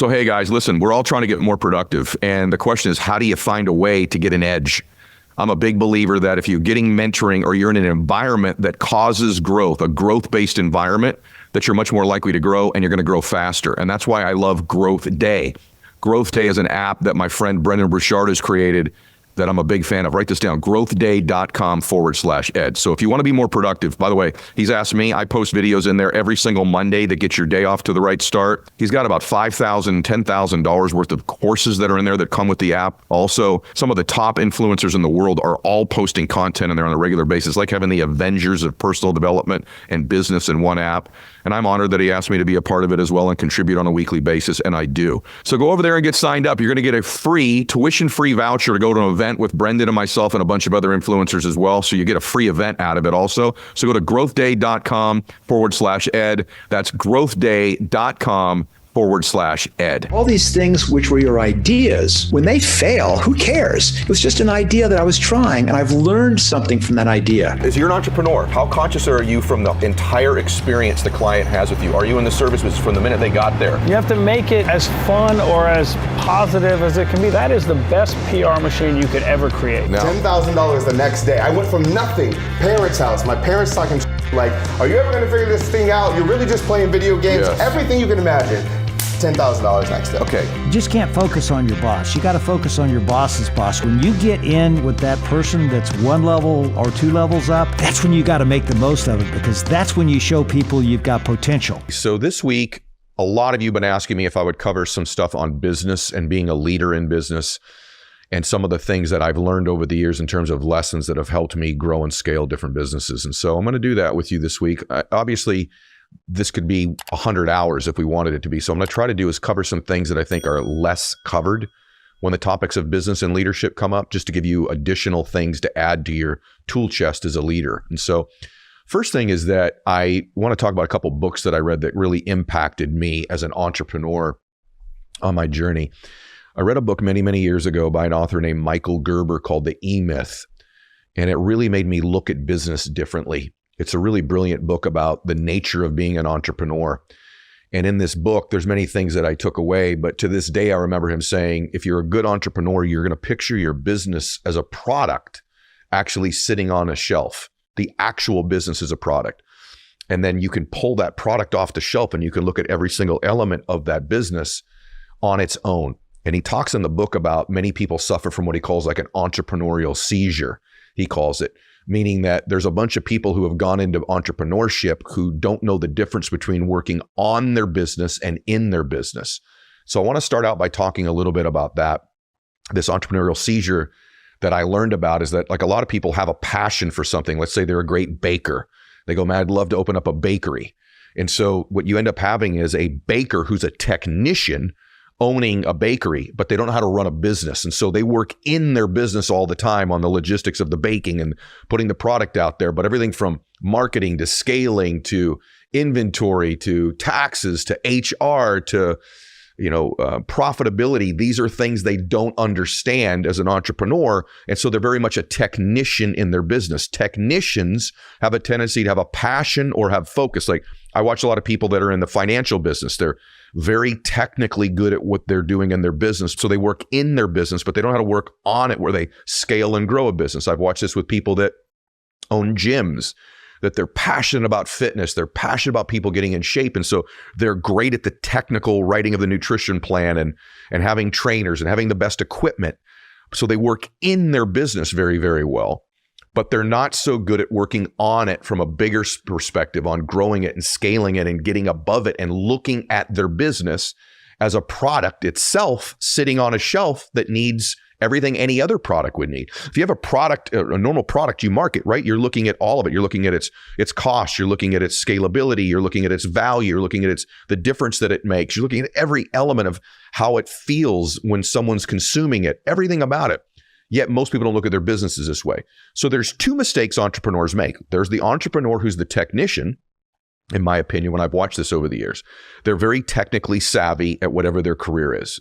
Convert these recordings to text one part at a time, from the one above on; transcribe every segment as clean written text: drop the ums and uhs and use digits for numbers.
So, hey guys, listen, we're all trying to get more productive. And the question is, how do you find a way to get an edge? I'm a big believer that if you're getting mentoring or you're in an environment that causes growth, a growth-based environment, that you're much more likely to grow and you're going to grow faster. And that's why I love Growth Day. Growth Day is an app that my friend Brendan Burchard has created that I'm a big fan of. Write this down, growthday.com/ed. So if you want to be more productive, by the way, he's asked me, I post videos in there every single Monday that get your day off to the right start. He's got about $5,000, $10,000 worth of courses that are in there that come with the app. Also, some of the top influencers in the world are all posting content in there on a regular basis, like having the Avengers of personal development and business in one app. And I'm honored that he asked me to be a part of it as well and contribute on a weekly basis, and I do. So go over there and get signed up. You're going to get a free, tuition-free voucher to go to an event with Brendan and myself and a bunch of other influencers as well. So you get a free event out of it also. So go to growthday.com/ed. That's growthday.com/ed. All these things which were your ideas, when they fail, who cares? It was just an idea that I was trying, and I've learned something from that idea. As you're an entrepreneur, how conscious are you from the entire experience the client has with you? Are you in the service from the minute they got there? You have to make it as fun or as positive as it can be. That is the best PR machine you could ever create. Now, $10,000 the next day. I went from nothing, parents' house, my parents talking like, are you ever gonna figure this thing out? You're really just playing video games, Yes. Everything you can imagine. $10,000 next day. Okay. You just can't focus on your boss. You got to focus on your boss's boss. When you get in with that person that's one level or two levels up, that's when you got to make the most of it, because that's when you show people you've got potential. So this week, a lot of you have been asking me if I would cover some stuff on business and being a leader in business and some of the things that I've learned over the years in terms of lessons that have helped me grow and scale different businesses. And so I'm going to do that with you this week. Obviously, this could be 100 hours if we wanted it to be. So I'm going to try to do is cover some things that I think are less covered when the topics of business and leadership come up, just to give you additional things to add to your tool chest as a leader. And so first thing is that I want to talk about a couple books that I read that really impacted me as an entrepreneur on my journey. I read a book many, many years ago by an author named Michael Gerber called The E-Myth, and it really made me look at business differently. It's a really brilliant book about the nature of being an entrepreneur. And in this book, there's many things that I took away, but to this day, I remember him saying, if you're a good entrepreneur, you're going to picture your business as a product actually sitting on a shelf. The actual business is a product. And then you can pull that product off the shelf and you can look at every single element of that business on its own. And he talks in the book about many people suffer from what he calls like an entrepreneurial seizure, he calls it. Meaning that there's a bunch of people who have gone into entrepreneurship who don't know the difference between working on their business and in their business. So I want to start out by talking a little bit about that. This entrepreneurial seizure that I learned about is that, like, a lot of people have a passion for something. Let's say they're a great baker. They go, man, I'd love to open up a bakery. And so what you end up having is a baker who's a technician owning a bakery, but they don't know how to run a business. And so they work in their business all the time on the logistics of the baking and putting the product out there. But everything from marketing to scaling to inventory to taxes to HR to profitability, these are things they don't understand as an entrepreneur. And so they're very much a technician in their business. Technicians have a tendency to have a passion or have focus. Like, I watch a lot of people that are in the financial business. They're very technically good at what they're doing in their business. So they work in their business, but they don't know how to work on it where they scale and grow a business. I've watched this with people that own gyms, that they're passionate about fitness. They're passionate about people getting in shape. And so they're great at the technical writing of the nutrition plan and having trainers and having the best equipment. So they work in their business very, very well, but they're not so good at working on it from a bigger perspective, on growing it and scaling it and getting above it and looking at their business as a product itself sitting on a shelf that needs everything any other product would need. If you have a product, a normal product you market, right? You're looking at all of it. You're looking at its cost. You're looking at its scalability. You're looking at its value. You're looking at the difference that it makes. You're looking at every element of how it feels when someone's consuming it, everything about it. Yet most people don't look at their businesses this way. So there's two mistakes entrepreneurs make. There's the entrepreneur who's the technician, in my opinion, when I've watched this over the years. They're very technically savvy at whatever their career is,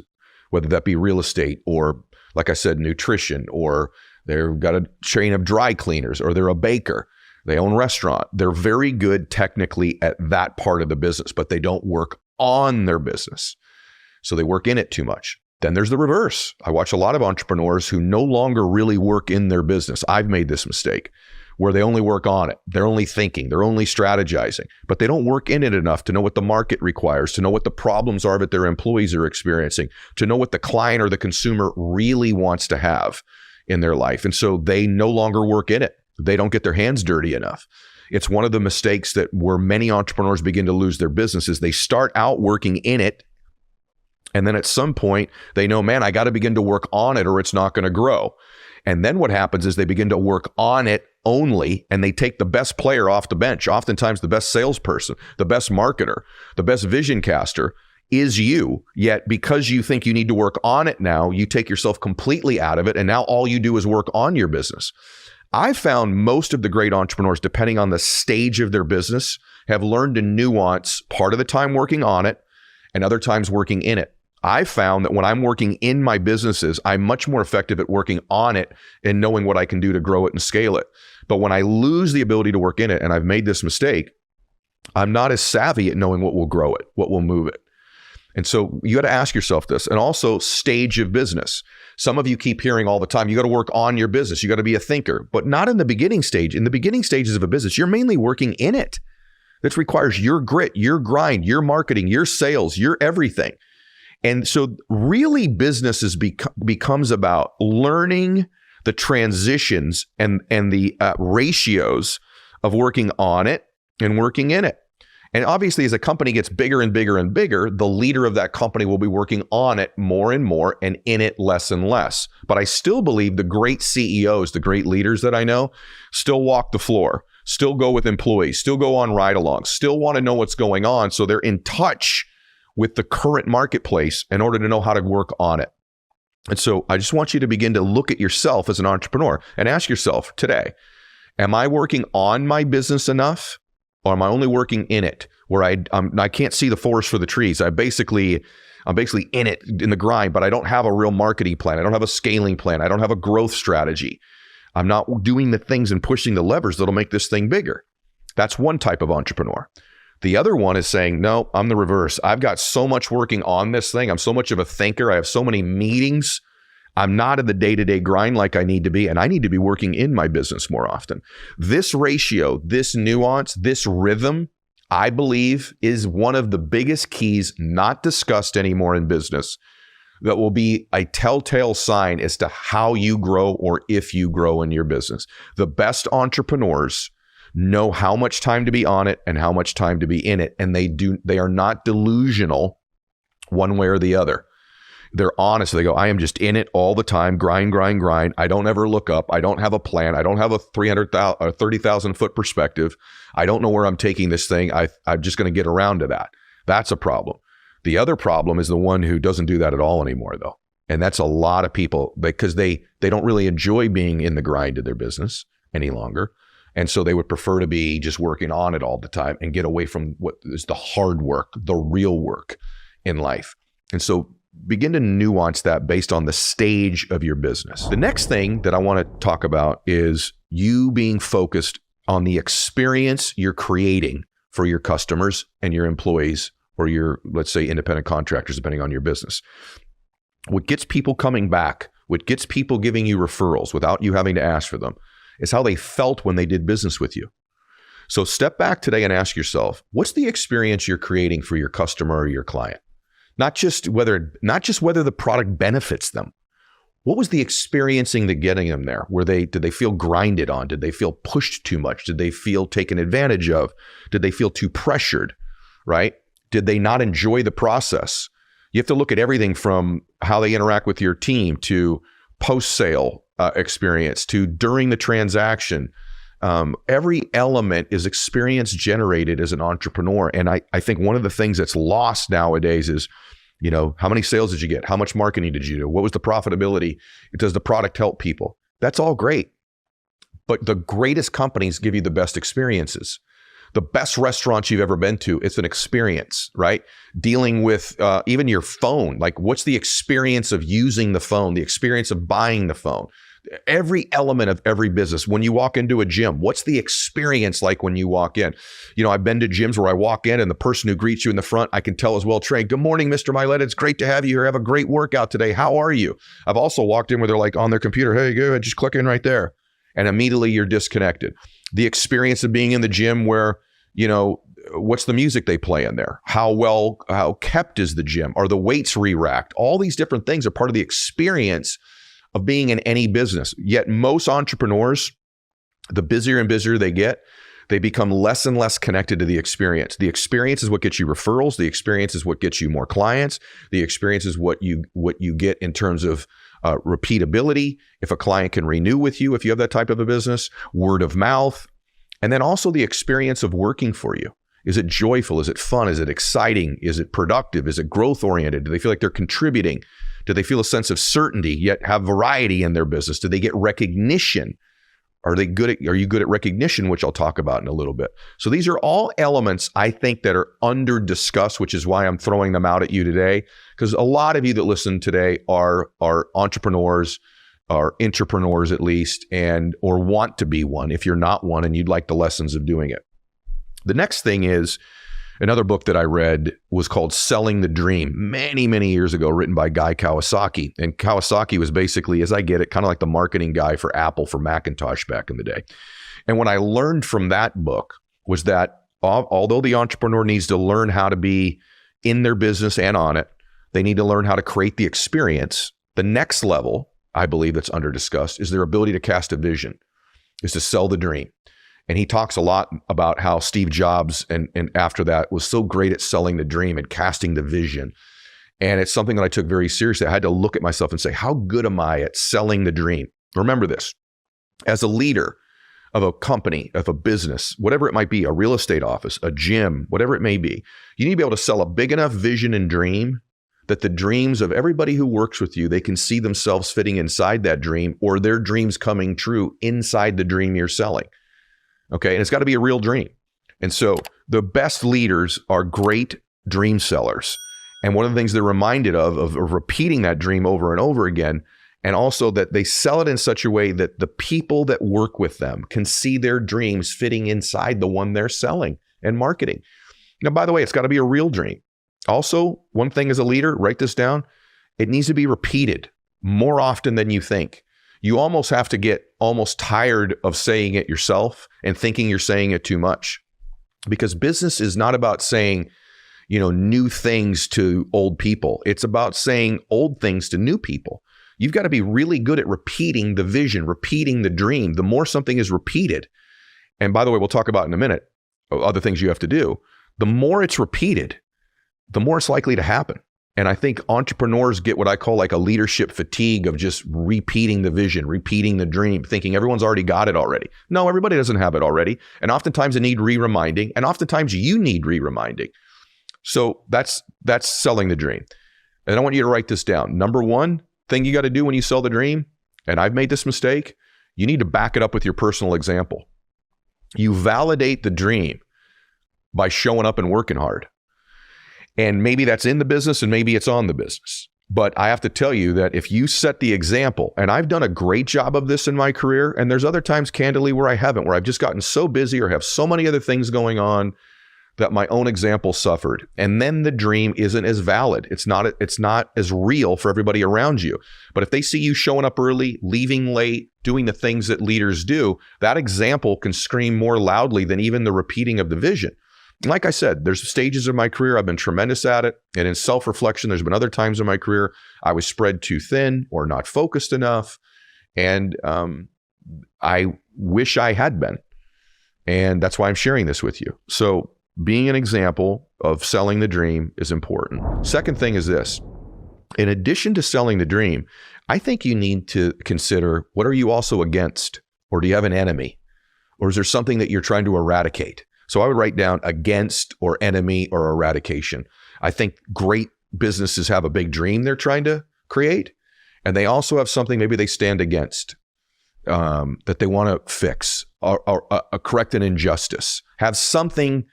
whether that be real estate or, like I said, nutrition, or they've got a chain of dry cleaners, or they're a baker. They own a restaurant. They're very good technically at that part of the business, but they don't work on their business. So they work in it too much. Then there's the reverse. I watch a lot of entrepreneurs who no longer really work in their business. I've made this mistake where they only work on it. They're only thinking, they're only strategizing, but they don't work in it enough to know what the market requires, to know what the problems are that their employees are experiencing, to know what the client or the consumer really wants to have in their life. And so they no longer work in it. They don't get their hands dirty enough. It's one of the mistakes that where many entrepreneurs begin to lose their businesses. They start out working in it, and then at some point they know, man, I got to begin to work on it or it's not going to grow. And then what happens is they begin to work on it only, and they take the best player off the bench. Oftentimes the best salesperson, the best marketer, the best vision caster is you. Yet because you think you need to work on it now, you take yourself completely out of it. And now all you do is work on your business. I've found most of the great entrepreneurs, depending on the stage of their business, have learned to nuance part of the time working on it and other times working in it. I've found that when I'm working in my businesses, I'm much more effective at working on it and knowing what I can do to grow it and scale it. But when I lose the ability to work in it, and I've made this mistake, I'm not as savvy at knowing what will grow it, what will move it. And so you got to ask yourself this. And also stage of business. Some of you keep hearing all the time, you got to work on your business. You got to be a thinker, but not in the beginning stage. In the beginning stages of a business, you're mainly working in it. This requires your grit, your grind, your marketing, your sales, your everything. And so really business becomes about learning the transitions and the ratios of working on it and working in it. And obviously, as a company gets bigger and bigger and bigger, the leader of that company will be working on it more and more and in it less and less. But I still believe the great CEOs, the great leaders that I know, still walk the floor, still go with employees, still go on ride-alongs, still want to know what's going on. So they're in touch with the current marketplace in order to know how to work on it. And so I just want you to begin to look at yourself as an entrepreneur and ask yourself today, am I working on my business enough? Or am I only working in it where I can't see the forest for the trees? I'm basically in it, in the grind, but I don't have a real marketing plan. I don't have a scaling plan. I don't have a growth strategy. I'm not doing the things and pushing the levers that'll make this thing bigger. That's one type of entrepreneur. The other one is saying, no, I'm the reverse. I've got so much working on this thing. I'm so much of a thinker. I have so many meetings. I'm not in the day-to-day grind like I need to be, and I need to be working in my business more often. This ratio, this nuance, this rhythm, I believe is one of the biggest keys not discussed anymore in business that will be a telltale sign as to how you grow or if you grow in your business. The best entrepreneurs know how much time to be on it and how much time to be in it, and they are not delusional one way or the other. They're honest. They go, I am just in it all the time, grind, grind, grind. I don't ever look up. I don't have a plan. I don't have a 30,000 foot perspective. I don't know where I'm taking this thing. I'm just going to get around to that. That's a problem. The other problem is the one who doesn't do that at all anymore, though. And that's a lot of people because they don't really enjoy being in the grind of their business any longer. And so they would prefer to be just working on it all the time and get away from what is the hard work, the real work in life. And so begin to nuance that based on the stage of your business. The next thing that I want to talk about is you being focused on the experience you're creating for your customers and your employees or your, let's say, independent contractors, depending on your business. What gets people coming back, what gets people giving you referrals without you having to ask for them, is how they felt when they did business with you. So step back today and ask yourself, what's the experience you're creating for your customer or your client? Not just whether the product benefits them. What was the experiencing that getting them there? Did they feel grinded on? Did they feel pushed too much? Did they feel taken advantage of? Did they feel too pressured, right? Did they not enjoy the process? You have to look at everything from how they interact with your team to post-sale experience to during the transaction. Every element is experience generated as an entrepreneur. And I think one of the things that's lost nowadays is, how many sales did you get? How much marketing did you do? What was the profitability? Does the product help people? That's all great. But the greatest companies give you the best experiences. The best restaurants you've ever been to, it's an experience, right? Dealing with even your phone, like what's the experience of using the phone, the experience of buying the phone, Every element of every business. When you walk into a gym, what's the experience like when you walk in? I've been to gyms where I walk in and the person who greets you in the front, I can tell is well trained. Good morning, Mr. Mylett. It's great to have you here. Have a great workout today. How are you? I've also walked in where they're like on their computer. Hey, good. Just click in right there. And immediately you're disconnected. The experience of being in the gym where, what's the music they play in there? How kept is the gym? Are the weights re-racked? All these different things are part of the experience of being in any business. Yet most entrepreneurs, the busier and busier they get, they become less and less connected to the experience. The experience is what gets you referrals. The experience is what gets you more clients. The experience is what you get in terms of repeatability. If a client can renew with you, if you have that type of a business, word of mouth, and then also the experience of working for you. Is it joyful? Is it fun? Is it exciting? Is it productive? Is it growth oriented? Do they feel like they're contributing? Do they feel a sense of certainty yet have variety in their business? Do they get recognition? Are you good at recognition, which I'll talk about in a little bit? So these are all elements I think that are under discussed, which is why I'm throwing them out at you today. Because a lot of you that listen today are entrepreneurs, are entrepreneurs at least, or want to be one if you're not one and you'd like the lessons of doing it. The next thing is another book that I read was called Selling the Dream many, many years ago, written by Guy Kawasaki. And Kawasaki was basically, as I get it, kind of like the marketing guy for Apple, for Macintosh back in the day. And what I learned from that book was that although the entrepreneur needs to learn how to be in their business and on it, they need to learn how to create the experience. The next level, I believe that's under discussed, is their ability to cast a vision, is to sell the dream. And he talks a lot about how Steve Jobs and after that was so great at selling the dream and casting the vision. And it's something that I took very seriously. I had to look at myself and say, how good am I at selling the dream? Remember this, as a leader of a company, of a business, whatever it might be, a real estate office, a gym, whatever it may be, you need to be able to sell a big enough vision and dream that the dreams of everybody who works with you, they can see themselves fitting inside that dream or their dreams coming true inside the dream you're selling. Okay, and it's got to be a real dream. And so the best leaders are great dream sellers. And one of the things they're reminded of repeating that dream over and over again, and also that they sell it in such a way that the people that work with them can see their dreams fitting inside the one they're selling and marketing. Now, by the way, it's got to be a real dream. Also, one thing as a leader, write this down, it needs to be repeated more often than you think. You almost have to get almost tired of saying it yourself and thinking you're saying it too much, because business is not about saying, new things to old people. It's about saying old things to new people. You've got to be really good at repeating the vision, repeating the dream. The more something is repeated, and by the way, we'll talk about in a minute, other things you have to do, the more it's repeated, the more it's likely to happen. And I think entrepreneurs get what I call like a leadership fatigue of just repeating the vision, repeating the dream, thinking everyone's already got it already. No, everybody doesn't have it already. And oftentimes they need re-reminding, and oftentimes you need re-reminding. So that's selling the dream. And I want you to write this down. Number one thing you got to do when you sell the dream, and I've made this mistake, you need to back it up with your personal example. You validate the dream by showing up and working hard. And maybe that's in the business and maybe it's on the business. But I have to tell you that if you set the example, and I've done a great job of this in my career, and there's other times candidly where I haven't, where I've just gotten so busy or have so many other things going on that my own example suffered. And then the dream isn't as valid. It's not as real for everybody around you. But if they see you showing up early, leaving late, doing the things that leaders do, that example can scream more loudly than even the repeating of the vision. Like I said, there's stages of my career I've been tremendous at it. And in self-reflection, there's been other times in my career I was spread too thin or not focused enough. And I wish I had been. And that's why I'm sharing this with you. So being an example of selling the dream is important. Second thing is this. In addition to selling the dream, I think you need to consider, what are you also against? Or do you have an enemy? Or is there something that you're trying to eradicate? So I would write down against or enemy or eradication. I think great businesses have a big dream they're trying to create, and they also have something maybe they stand against that they want to fix or correct an injustice. Have something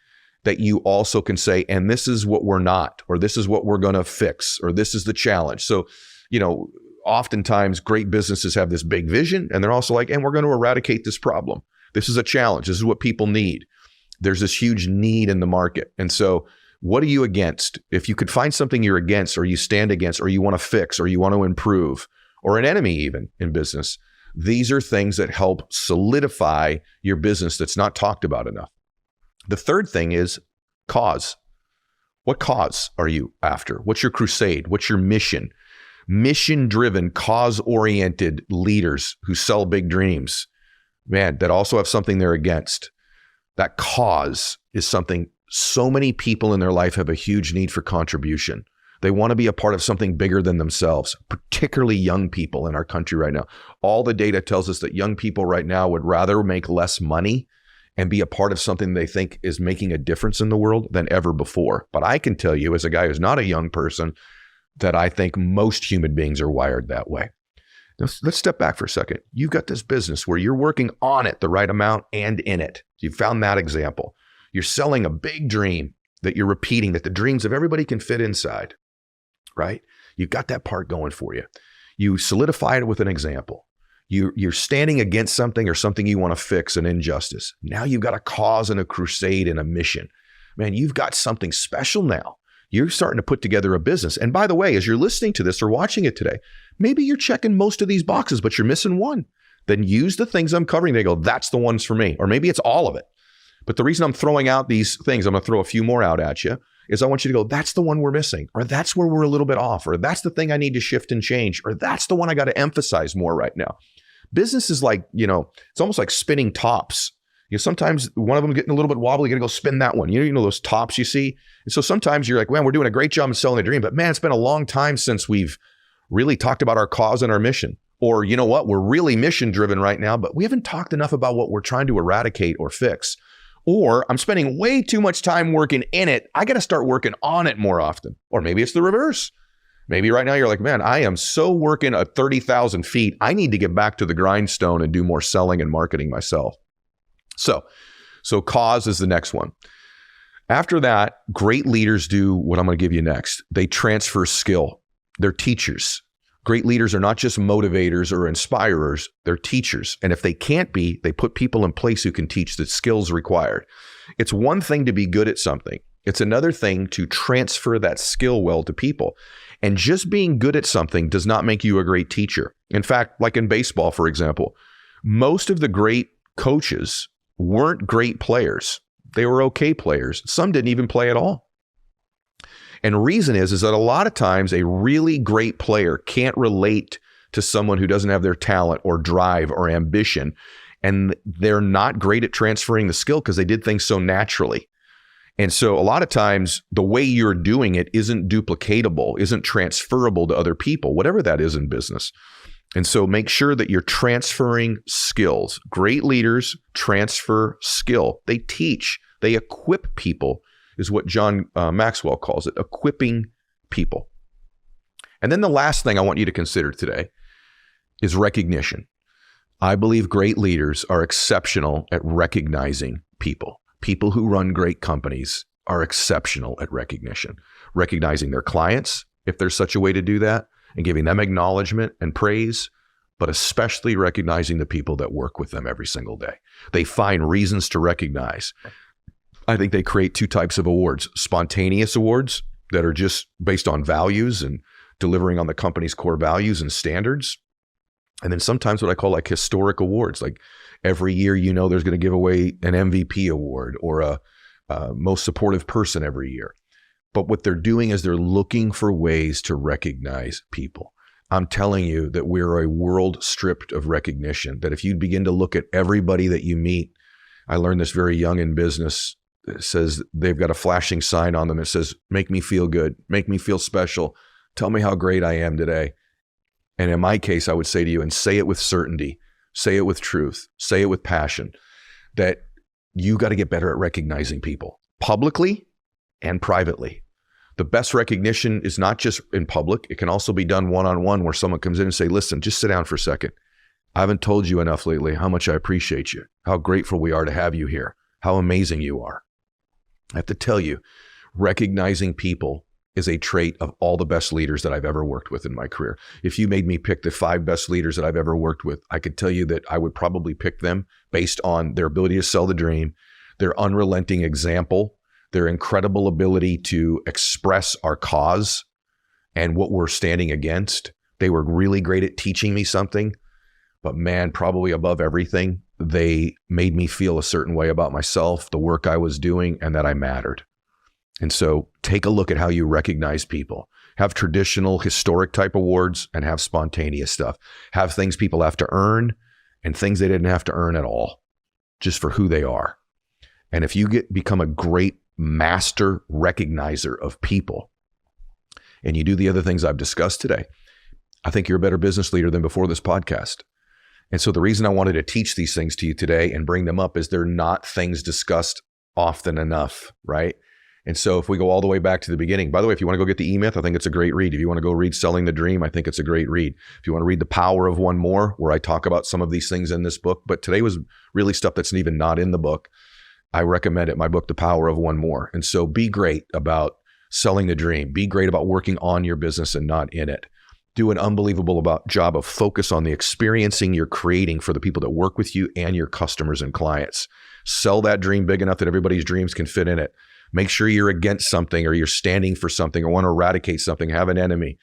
that you also can say, and this is what we're not, or this is what we're going to fix, or this is the challenge. So, oftentimes great businesses have this big vision, and they're also like, and we're going to eradicate this problem. This is a challenge. This is what people need. There's this huge need in the market. And so what are you against? If you could find something you're against, or you stand against, or you want to fix, or you want to improve, or an enemy even in business, these are things that help solidify your business that's not talked about enough. The third thing is cause. What cause are you after? What's your crusade? What's your mission? Mission-driven, cause-oriented leaders who sell big dreams, man, that also have something they're against. That cause is something so many people in their life have a huge need for contribution. They want to be a part of something bigger than themselves, particularly young people in our country right now. All the data tells us that young people right now would rather make less money and be a part of something they think is making a difference in the world than ever before. But I can tell you, as a guy who's not a young person, that I think most human beings are wired that way. Now, let's step back for a second. You've got this business where you're working on it the right amount and in it. You found that example. You're selling a big dream that you're repeating, that the dreams of everybody can fit inside, right? You've got that part going for you. You solidify it with an example. You're standing against something or something you want to fix, an injustice. Now you've got a cause and a crusade and a mission. Man, you've got something special now. You're starting to put together a business. And by the way, as you're listening to this or watching it today, maybe you're checking most of these boxes, but you're missing one. Then use the things I'm covering. They go, that's the ones for me. Or maybe it's all of it. But the reason I'm throwing out these things, I'm going to throw a few more out at you, is I want you to go, that's the one we're missing, or that's where we're a little bit off, or that's the thing I need to shift and change, or that's the one I got to emphasize more right now. Business is like, it's almost like spinning tops. Sometimes one of them getting a little bit wobbly, you got to go spin that one. You know those tops you see? And so sometimes you're like, man, we're doing a great job of selling a dream, but man, it's been a long time since we've really talked about our cause and our mission. Or you know what? We're really mission driven right now, but we haven't talked enough about what we're trying to eradicate or fix. Or I'm spending way too much time working in it. I got to start working on it more often. Or maybe it's the reverse. Maybe right now you're like, man, I am so working at 30,000 feet. I need to get back to the grindstone and do more selling and marketing myself. So cause is the next one. After that, great leaders do what I'm going to give you next. They transfer skill. They're teachers. Great leaders are not just motivators or inspirers, they're teachers. And if they can't be, they put people in place who can teach the skills required. It's one thing to be good at something. It's another thing to transfer that skill well to people. And just being good at something does not make you a great teacher. In fact, like in baseball, for example, most of the great coaches weren't great players. They were okay players. Some didn't even play at all. And reason is that a lot of times a really great player can't relate to someone who doesn't have their talent or drive or ambition. And they're not great at transferring the skill because they did things so naturally. And so a lot of times the way you're doing it isn't duplicatable, isn't transferable to other people, whatever that is in business. And so make sure that you're transferring skills. Great leaders transfer skill. They teach, they equip people, is what John Maxwell calls it, equipping people. And then the last thing I want you to consider today is recognition. I believe great leaders are exceptional at recognizing people. People who run great companies are exceptional at recognition, recognizing their clients, if there's such a way to do that, and giving them acknowledgement and praise, but especially recognizing the people that work with them every single day. They find reasons to recognize. I think they create two types of awards: spontaneous awards that are just based on values and delivering on the company's core values and standards. And then sometimes what I call like historic awards, like every year, there's going to give away an MVP award or a most supportive person every year. But what they're doing is they're looking for ways to recognize people. I'm telling you that we're a world stripped of recognition, that if you begin to look at everybody that you meet, I learned this very young in business. It says they've got a flashing sign on them. It says, make me feel good, make me feel special. Tell me how great I am today. And in my case, I would say to you, and say it with certainty, say it with truth, say it with passion, that you got to get better at recognizing people publicly and privately. The best recognition is not just in public. It can also be done one-on-one where someone comes in and say, listen, just sit down for a second. I haven't told you enough lately how much I appreciate you, how grateful we are to have you here, how amazing you are. I have to tell you, recognizing people is a trait of all the best leaders that I've ever worked with in my career. If you made me pick the 5 best leaders that I've ever worked with, I could tell you that I would probably pick them based on their ability to sell the dream, their unrelenting example, their incredible ability to express our cause and what we're standing against. They were really great at teaching me something, but man, probably above everything, they made me feel a certain way about myself, the work I was doing, and that I mattered. And so take a look at how you recognize people. Have traditional historic type awards and have spontaneous stuff. Have things people have to earn and things they didn't have to earn at all, just for who they are. And if you become a great master recognizer of people and you do the other things I've discussed today, I think you're a better business leader than before this podcast. And so the reason I wanted to teach these things to you today and bring them up is they're not things discussed often enough, right? And so if we go all the way back to the beginning, by the way, if you want to go get the E-Myth, I think it's a great read. If you want to go read Selling the Dream, I think it's a great read. If you want to read The Power of One More, where I talk about some of these things in this book, but today was really stuff that's even not in the book, I recommend it, my book, The Power of One More. And so be great about selling the dream. Be great about working on your business and not in it. Do an unbelievable job of focus on the experiencing you're creating for the people that work with you and your customers and clients. Sell that dream big enough that everybody's dreams can fit in it. Make sure you're against something or you're standing for something or want to eradicate something, have an enemy.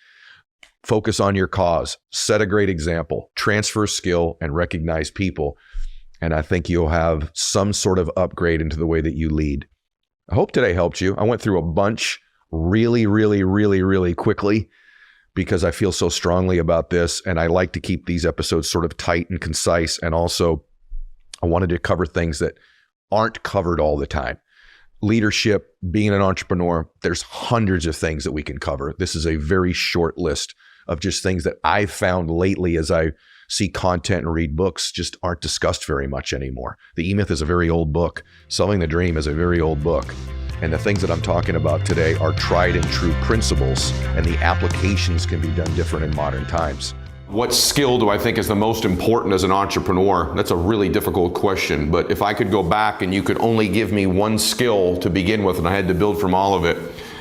Focus on your cause, set a great example, transfer skill, and recognize people. And I think you'll have some sort of upgrade into the way that you lead. I hope today helped you. I went through a bunch really quickly because I feel so strongly about this. And I like to keep these episodes sort of tight and concise. And also, I wanted to cover things that aren't covered all the time. Leadership, being an entrepreneur, there's hundreds of things that we can cover. This is a very short list of just things that I've found lately as I see content and read books just aren't discussed very much anymore. The E-Myth is a very old book. Selling the Dream is a very old book. And the things that I'm talking about today are tried and true principles, and the applications can be done different in modern times. What skill do I think is the most important as an entrepreneur? That's a really difficult question, but if I could go back and you could only give me one skill to begin with and I had to build from all of it,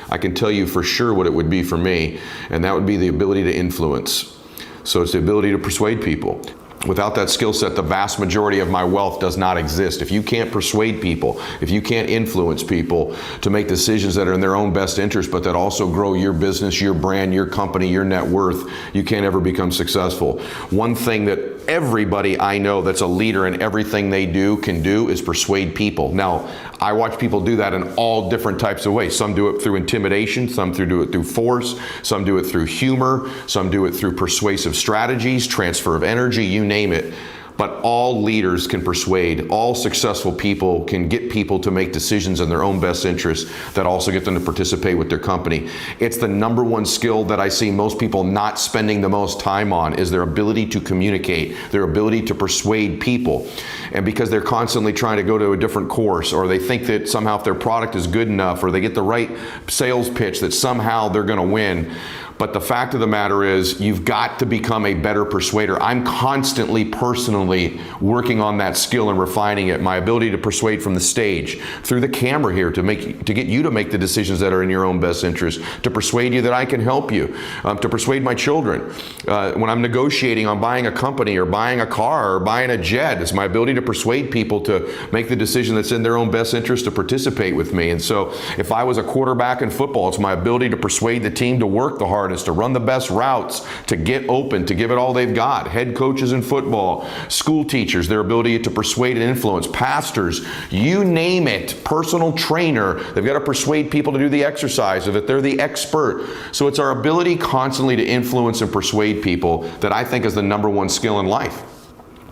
I can tell you for sure what it would be for me, and that would be the ability to influence. So it's the ability to persuade people. Without that skill set, the vast majority of my wealth does not exist. If you can't persuade people, if you can't influence people to make decisions that are in their own best interest, but that also grow your business, your brand, your company, your net worth, you can't ever become successful. One thing that everybody I know that's a leader in everything they do can do is persuade people. Now, I watch people do that in all different types of ways. Some do it through intimidation, some do it through force, some do it through humor, some do it through persuasive strategies, transfer of energy, you name it. But all leaders can persuade. All successful people can get people to make decisions in their own best interest that also get them to participate with their company. It's the number one skill that I see most people not spending the most time on, is their ability to communicate, their ability to persuade people. And because they're constantly trying to go to a different course, or they think that somehow if their product is good enough, or they get the right sales pitch, that somehow they're going to win. But the fact of the matter is, you've got to become a better persuader. I'm constantly, personally working on that skill and refining it. My ability to persuade from the stage, through the camera here, to get you to make the decisions that are in your own best interest, to persuade you that I can help you, to persuade my children. When I'm negotiating on buying a company or buying a car or buying a jet, it's my ability to persuade people to make the decision that's in their own best interest to participate with me. And so if I was a quarterback in football, it's my ability to persuade the team to work the hardest, to run the best routes, to get open, to give it all they've got. Head coaches in football, school teachers, their ability to persuade and influence, pastors, you name it, personal trainer, they've got to persuade people to do the exercise, that they're the expert. So it's our ability constantly to influence and persuade people that I think is the number one skill in life.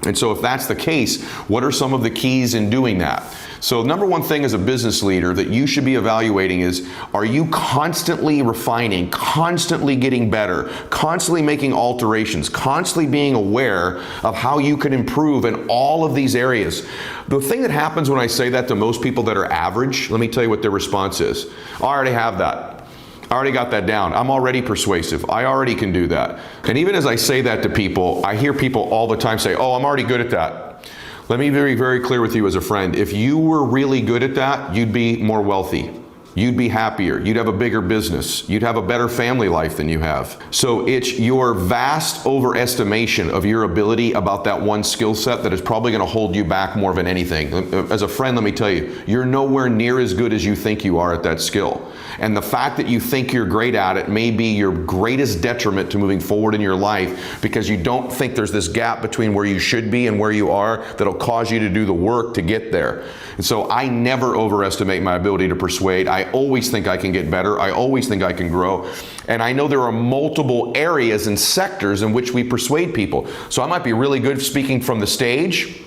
And so if that's the case, what are some of the keys in doing that? So number one thing as a business leader that you should be evaluating is, are you constantly refining, constantly getting better, constantly making alterations, constantly being aware of how you can improve in all of these areas? The thing that happens when I say that to most people that are average, let me tell you what their response is. I already have that. I already got that down. I'm already persuasive. I already can do that. And even as I say that to people, I hear people all the time say, oh, I'm already good at that. Let me be very, very clear with you as a friend. If you were really good at that, you'd be more wealthy. you'd be happier, you'd have a bigger business, you'd have a better family life than you have. So it's your vast overestimation of your ability about that one skill set that is probably going to hold you back more than anything. As a friend, let me tell you, you're nowhere near as good as you think you are at that skill. And the fact that you think you're great at it may be your greatest detriment to moving forward in your life, because you don't think there's this gap between where you should be and where you are that'll cause you to do the work to get there. And so I never overestimate my ability to persuade. I always think I can get better. I always think I can grow. And I know there are multiple areas and sectors in which we persuade people. So I might be really good speaking from the stage,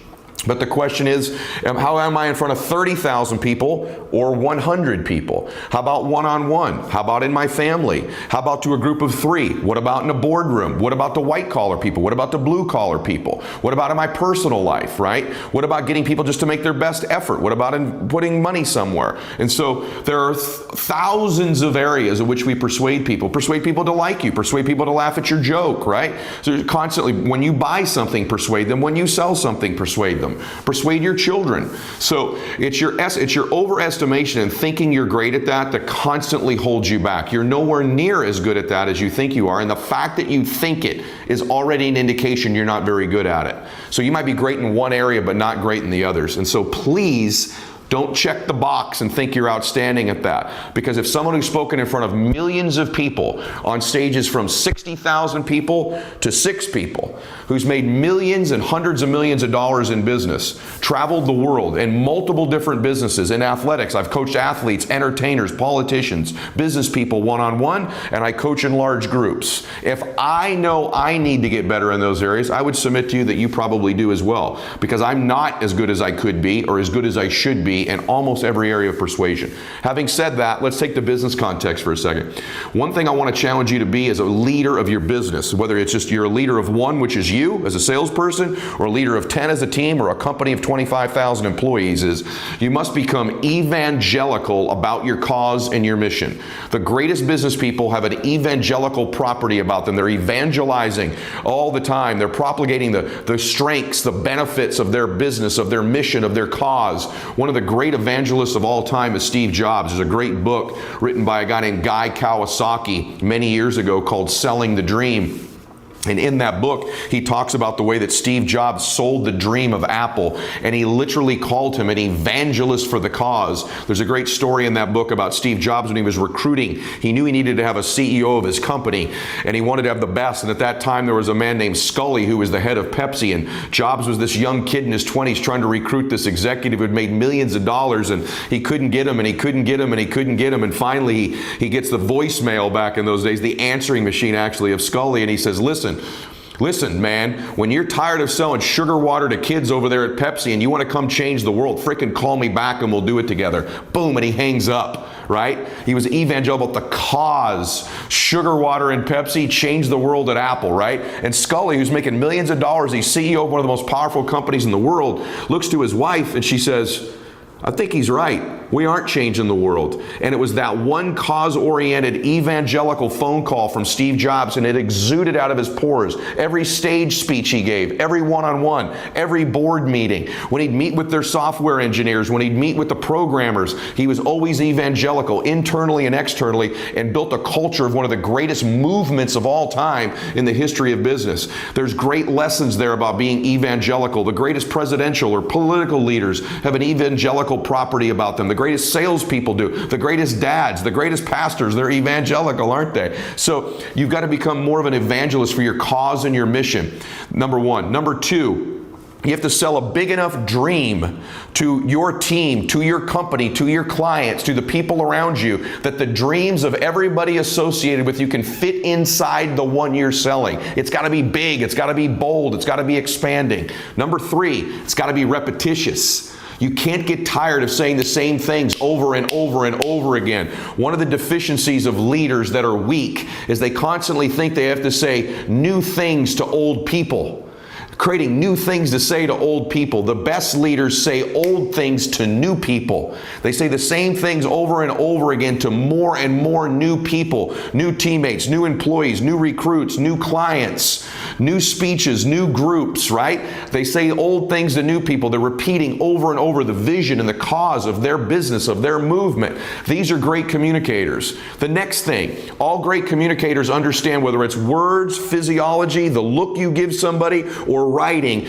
but the question is, how am I in front of 30,000 people or 100 people? How about one-on-one? How about in my family? How about to a group of 3? What about in a boardroom? What about the white-collar people? What about the blue-collar people? What about in my personal life, right? What about getting people just to make their best effort? What about in putting money somewhere? And so there are thousands of areas in which we persuade people to like you, persuade people to laugh at your joke, right? So constantly, when you buy something, persuade them. When you sell something, persuade them. Persuade your children. So it's your overestimation and thinking you're great at that constantly holds you back. You're nowhere near as good at that as you think you are, and the fact that you think it is already an indication you're not very good at it. So you might be great in one area but not great in the others. And so please don't check the box and think you're outstanding at that. Because if someone who's spoken in front of millions of people on stages from 60,000 people to 6 people, who's made millions and hundreds of millions of dollars in business, traveled the world in multiple different businesses, in athletics, I've coached athletes, entertainers, politicians, business people one-on-one, and I coach in large groups. If I know I need to get better in those areas, I would submit to you that you probably do as well. Because I'm not as good as I could be or as good as I should be in almost every area of persuasion. Having said that, let's take the business context for a second. One thing I want to challenge you to be as a leader of your business, whether it's just you're a leader of one, which is you as a salesperson, or a leader of 10 as a team, or a company of 25,000 employees, is you must become evangelical about your cause and your mission. The greatest business people have an evangelical property about them. They're evangelizing all the time. They're propagating the strengths, the benefits of their business, of their mission, of their cause. One of the great evangelists of all time is Steve Jobs. There's a great book written by a guy named Guy Kawasaki many years ago called Selling the Dream. And in that book, he talks about the way that Steve Jobs sold the dream of Apple, and he literally called him an evangelist for the cause. There's a great story in that book about Steve Jobs when he was recruiting. He knew he needed to have a CEO of his company, and he wanted to have the best. And at that time, there was a man named Scully who was the head of Pepsi, and Jobs was this young kid in his 20s trying to recruit this executive who had made millions of dollars, and he couldn't get him, and he couldn't get him, and he couldn't get him. And finally, he gets the voicemail back in those days, the answering machine actually of Scully, and he says, Listen, man, when you're tired of selling sugar water to kids over there at Pepsi and you want to come change the world, frickin' call me back and we'll do it together. Boom, and he hangs up, right? He was evangelical about the cause. Sugar water and Pepsi changed the world at Apple, right? And Scully, who's making millions of dollars, he's CEO of one of the most powerful companies in the world, looks to his wife and she says, I think he's right. We aren't changing the world. And it was that one cause-oriented evangelical phone call from Steve Jobs, and it exuded out of his pores. Every stage speech he gave, every one-on-one, every board meeting, when he'd meet with their software engineers, when he'd meet with the programmers, he was always evangelical, internally and externally, and built a culture of one of the greatest movements of all time in the history of business. There's great lessons there about being evangelical. The greatest presidential or political leaders have an evangelical property about them. The greatest salespeople do. The greatest dads, the greatest pastors, they're evangelical, aren't they? So you've got to become more of an evangelist for your cause and your mission, number one. Number two, you have to sell a big enough dream to your team, to your company, to your clients, to the people around you, that the dreams of everybody associated with you can fit inside the one you're selling. It's got to be big. It's got to be bold. It's got to be expanding. Number three, it's got to be repetitious. You can't get tired of saying the same things over and over and over again. One of the deficiencies of leaders that are weak is they constantly think they have to say new things to old people. creating new things to say to old people. The best leaders say old things to new people. They say the same things over and over again to more and more new people, new teammates, new employees, new recruits, new clients, new speeches, new groups, right? They say old things to new people. They're repeating over and over the vision and the cause of their business, of their movement. These are great communicators. The next thing, all great communicators understand whether it's words, physiology, the look you give somebody, or writing.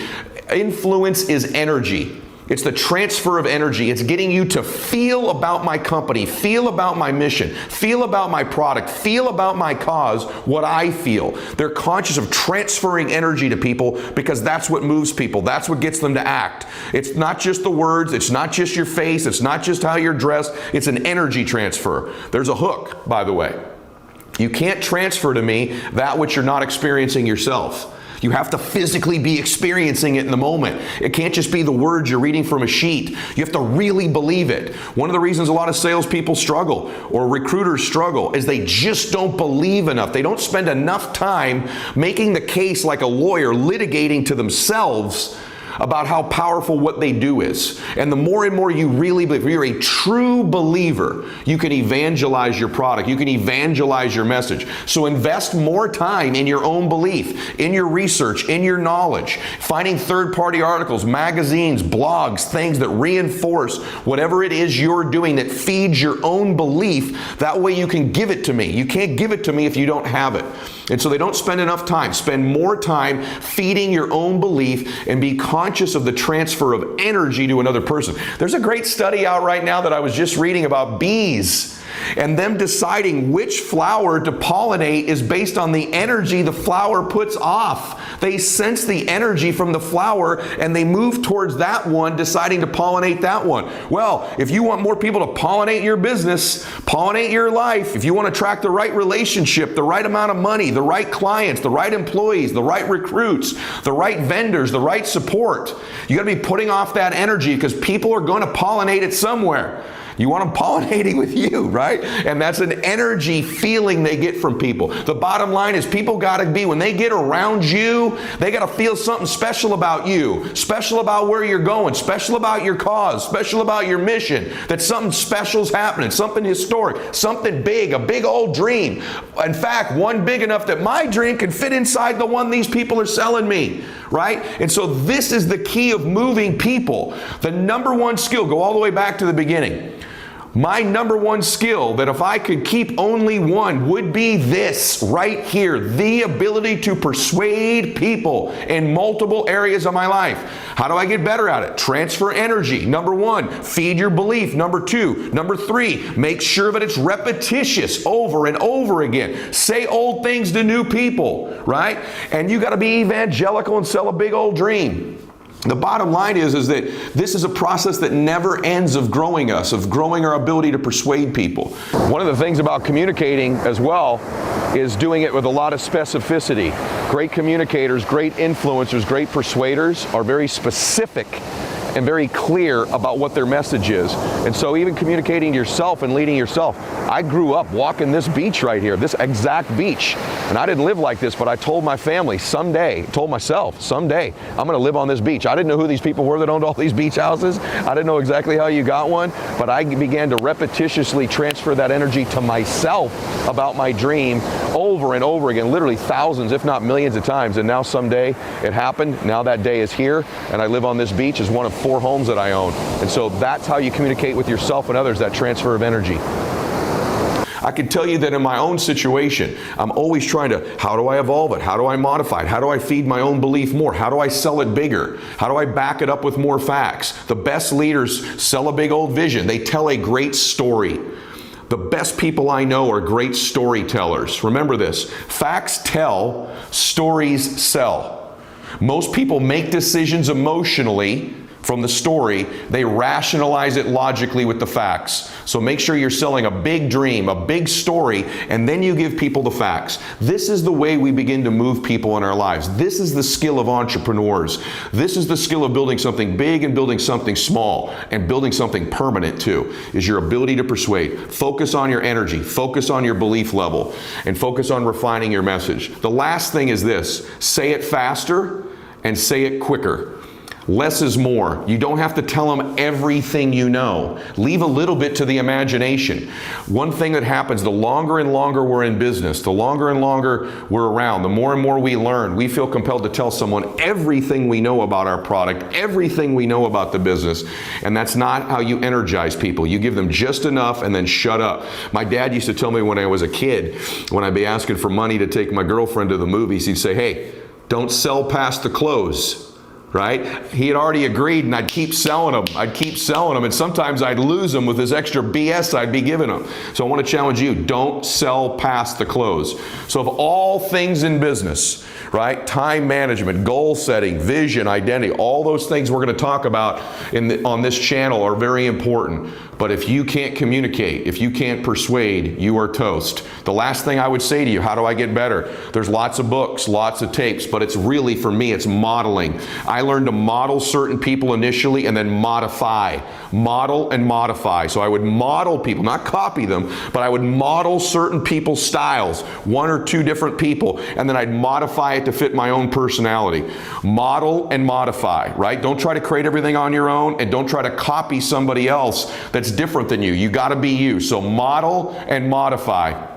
Influence is energy. It's the transfer of energy. It's getting you to feel about my company, feel about my mission, feel about my product, feel about my cause what I feel. They're conscious of transferring energy to people because that's what moves people. That's what gets them to act. It's not just the words. It's not just your face. It's not just how you're dressed. It's an energy transfer. There's a hook, by the way. You can't transfer to me that which you're not experiencing yourself. You have to physically be experiencing it in the moment. It can't just be the words you're reading from a sheet. You have to really believe it. One of the reasons a lot of salespeople struggle or recruiters struggle is they just don't believe enough. They don't spend enough time making the case like a lawyer, litigating to themselves about how powerful what they do is. And the more and more you really believe, if you're a true believer, you can evangelize your product. You can evangelize your message. So invest more time in your own belief, in your research, in your knowledge, finding third-party articles, magazines, blogs, things that reinforce whatever it is you're doing that feeds your own belief. That way you can give it to me. You can't give it to me if you don't have it. And so they don't spend enough time. Spend more time feeding your own belief and be conscious of the transfer of energy to another person. There's a great study out right now that I was just reading about bees. And them deciding which flower to pollinate is based on the energy the flower puts off. They sense the energy from the flower and they move towards that one, deciding to pollinate that one. Well, if you want more people to pollinate your business, pollinate your life, if you want to attract the right relationship, the right amount of money, the right clients, the right employees, the right recruits, the right vendors, the right support, you got to be putting off that energy because people are going to pollinate it somewhere. You want them pollinating with you, right? And that's an energy feeling they get from people. The bottom line is people got to be, when they get around you, they got to feel something special about you, special about where you're going, special about your cause, special about your mission, that something special's happening, something historic, something big, a big old dream. In fact, one big enough that my dream can fit inside the one these people are selling me, right? And so this is the key of moving people. The number one skill, go all the way back to the beginning. My number one skill that if I could keep only one would be this right here, the ability to persuade people in multiple areas of my life. How do I get better at it? Transfer energy. Number one, feed your belief. Number two. Number three, make sure that it's repetitious over and over again. Say old things to new people, right? And you got to be evangelical and sell a big old dream. The bottom line is that this is a process that never ends of growing us, of growing our ability to persuade people. One of the things about communicating as well is doing it with a lot of specificity. Great communicators, great influencers, great persuaders are very specific and very clear about what their message is. And so even communicating to yourself and leading yourself. I grew up walking this beach right here, this exact beach. And I didn't live like this, but I told my family told myself, someday, I'm gonna live on this beach. I didn't know who these people were that owned all these beach houses. I didn't know exactly how you got one, but I began to repetitiously transfer that energy to myself about my dream over and over again, literally thousands, if not millions of times. And now someday it happened. Now that day is here, and I live on this beach as one of 4 homes that I own. And so that's how you communicate with yourself and others, that transfer of energy. I can tell you that in my own situation, I'm always trying to, how do I evolve it? How do I modify it? How do I feed my own belief more? How do I sell it bigger? How do I back it up with more facts? The best leaders sell a big old vision. They tell a great story. The best people I know are great storytellers. Remember this, facts tell, stories sell. Most people make decisions emotionally from the story. They rationalize it logically with the facts. So make sure you're selling a big dream, a big story, and then you give people the facts. This is the way we begin to move people in our lives. This is the skill of entrepreneurs. This is the skill of building something big and building something small and building something permanent too, is your ability to persuade. Focus on your energy, focus on your belief level, and focus on refining your message. The last thing is this, say it faster and say it quicker. Less is more. You don't have to tell them everything you know. Leave a little bit to the imagination. One thing that happens, the longer and longer we're in business, the longer and longer we're around, the more and more we learn, we feel compelled to tell someone everything we know about our product, everything we know about the business, and that's not how you energize people. You give them just enough and then shut up. My dad used to tell me when I was a kid, when I'd be asking for money to take my girlfriend to the movies, he'd say, hey, don't sell past the close. Right? He had already agreed, and I'd keep selling them. And sometimes I'd lose them with this extra BS I'd be giving them. So I want to challenge you, don't sell past the close. So of all things in business, right? Time management, goal setting, vision, identity, all those things we're going to talk about on this channel are very important. But if you can't communicate, if you can't persuade, you are toast. The last thing I would say to you, how do I get better? There's lots of books, lots of tapes, but it's really, for me, it's modeling. I learned to model certain people initially and then modify. Model and modify. So I would model people, not copy them, but I would model certain people's styles, one or two different people, and then I'd modify it to fit my own personality. Model and modify, right? Don't try to create everything on your own, and don't try to copy somebody else that's different than you. You got to be you. So model and modify.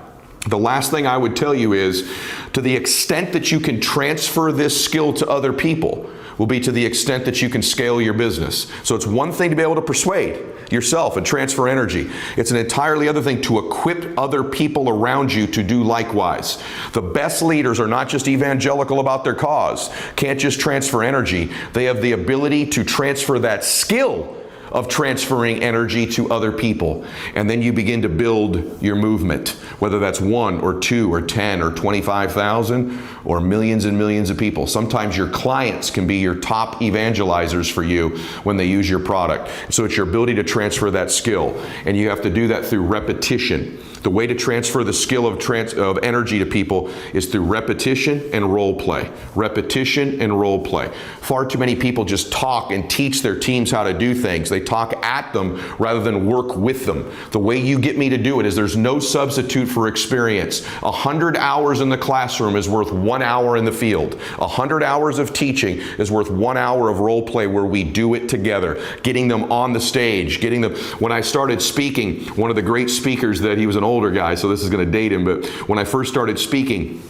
The last thing I would tell you is, to the extent that you can transfer this skill to other people will be to the extent that you can scale your business. So it's one thing to be able to persuade yourself and transfer energy. It's an entirely other thing to equip other people around you to do likewise. The best leaders are not just evangelical about their cause, can't just transfer energy. They have the ability to transfer that skill of transferring energy to other people. And then you begin to build your movement, whether that's 1 or 2 or 10 or 25,000 or millions and millions of people. Sometimes your clients can be your top evangelizers for you when they use your product. So it's your ability to transfer that skill. And you have to do that through repetition. The way to transfer the skill of energy to people is through repetition and role play. Repetition and role play. Far too many people just talk and teach their teams how to do things. They talk at them rather than work with them. The way you get me to do it is there's no substitute for experience. 100 hours in the classroom is worth 1 hour in the field. 100 hours of teaching is worth 1 hour of role play where we do it together. Getting them on the stage, getting them. When I started speaking, one of the great speakers, that he was an older guy, so this is going to date him, but when I first started speaking,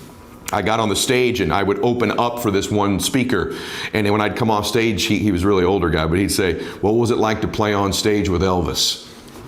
I got on the stage and I would open up for this one speaker. And then when I'd come off stage, he was a really older guy, but he'd say, what was it like to play on stage with Elvis?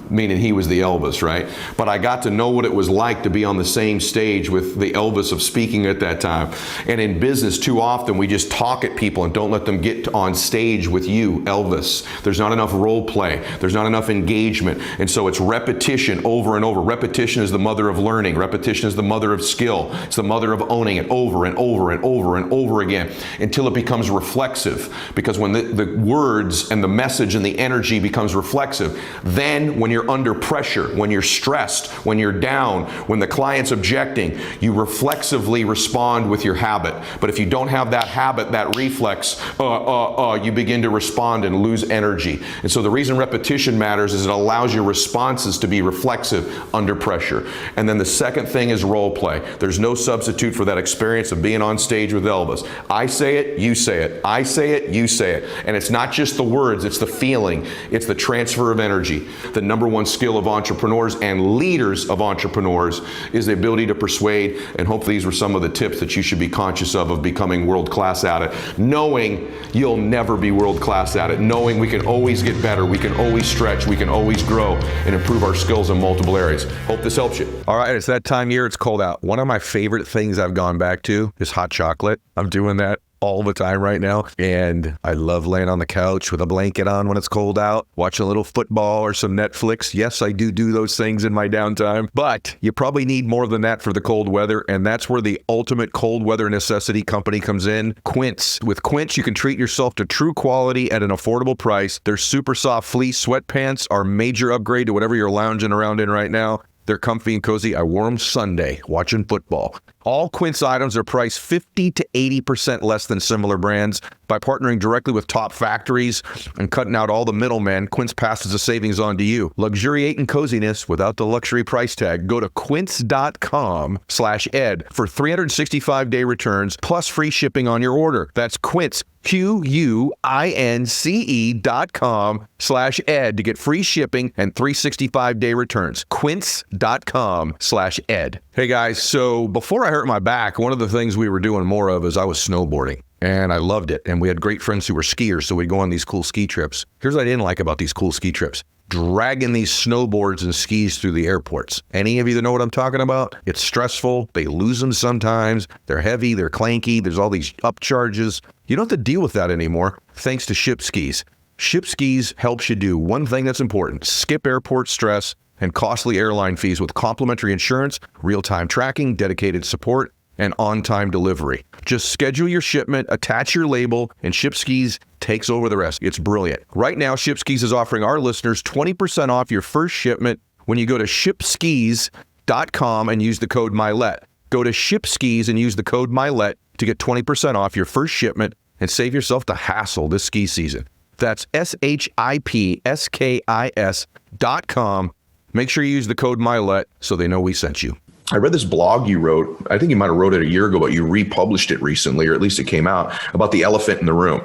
Meaning he was the Elvis, right? But I got to know what it was like to be on the same stage with the Elvis of speaking at that time. And in business, too often we just talk at people and don't let them get on stage with you, Elvis. There's not enough role play. There's not enough engagement. And so it's repetition over and over. Repetition is the mother of learning. Repetition is the mother of skill. It's the mother of owning it over and over and over and over again until it becomes reflexive. Because when the words and the message and the energy becomes reflexive, then when you're under pressure, when you're stressed, when you're down, when the client's objecting, you reflexively respond with your habit. But if you don't have that habit, that reflex, you begin to respond and lose energy. And so the reason repetition matters is it allows your responses to be reflexive under pressure. And then the second thing is role play. There's no substitute for that experience of being on stage with Elvis. I say it, you say it. I say it, you say it. And it's not just the words, it's the feeling. It's the transfer of energy. The number one skill of entrepreneurs and leaders of entrepreneurs is the ability to persuade, and hopefully these were some of the tips that you should be conscious of becoming world-class at it. Knowing you'll never be world-class at it. Knowing we can always get better, we can always stretch, we can always grow and improve our skills in multiple areas. Hope this helps you. All right, it's that time of year, it's cold out. One of my favorite things I've gone back to is hot chocolate. I'm doing that all the time right now. And I love laying on the couch with a blanket on when it's cold out, watching a little football or some Netflix. Yes, I do those things in my downtime, but you probably need more than that for the cold weather. And that's where the ultimate cold weather necessity company comes in, Quince. With Quince, you can treat yourself to true quality at an affordable price. Their super soft fleece sweatpants are a major upgrade to whatever you're lounging around in right now. They're comfy and cozy. I wore them Sunday watching football. All Quince items are priced 50 to 80% less than similar brands. By partnering directly with top factories and cutting out all the middlemen, Quince passes the savings on to you. Luxuriate in coziness without the luxury price tag. Go to quince.com/ed for 365-day returns plus free shipping on your order. That's Quince, QUINCE.com/ed to get free shipping and 365-day returns. Quince.com/ed. Hey guys, so before I hurt my back, one of the things we were doing more of is I was snowboarding. And I loved it. And we had great friends who were skiers, so we'd go on these cool ski trips. Here's what I didn't like about these cool ski trips. Dragging these snowboards and skis through the airports. Any of you that know what I'm talking about? It's stressful. They lose them sometimes. They're heavy. They're clanky. There's all these upcharges. You don't have to deal with that anymore thanks to Ship Skis. Ship Skis helps you do one thing that's important: skip airport stress and costly airline fees with complimentary insurance, real-time tracking, dedicated support, and on-time delivery. Just schedule your shipment, attach your label, and Ship Skis takes over the rest. It's brilliant. Right now, Ship Skis is offering our listeners 20% off your first shipment when you go to shipskis.com and use the code Mylett. Go to ShipSkis and use the code Mylett to get 20% off your first shipment and save yourself the hassle this ski season. That's ShipSkis.com. Make sure you use the code Mylett so they know we sent you. I read this blog you wrote. I think you might have wrote it a year ago, but you republished it recently, or at least it came out, about the elephant in the room.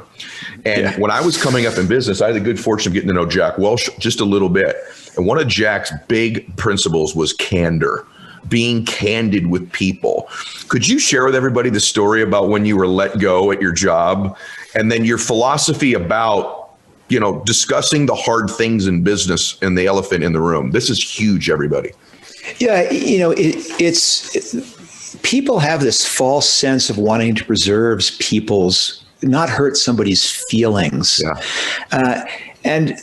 And when I was coming up in business, I had the good fortune of getting to know Jack Welch just a little bit. And one of Jack's big principles was candor, being candid with people. Could you share with everybody the story about when you were let go at your job, and then your philosophy about, you know, discussing the hard things in business and the elephant in the room? This is huge, everybody. Yeah, you know, people have this false sense of wanting to preserve not hurt somebody's feelings. Yeah. And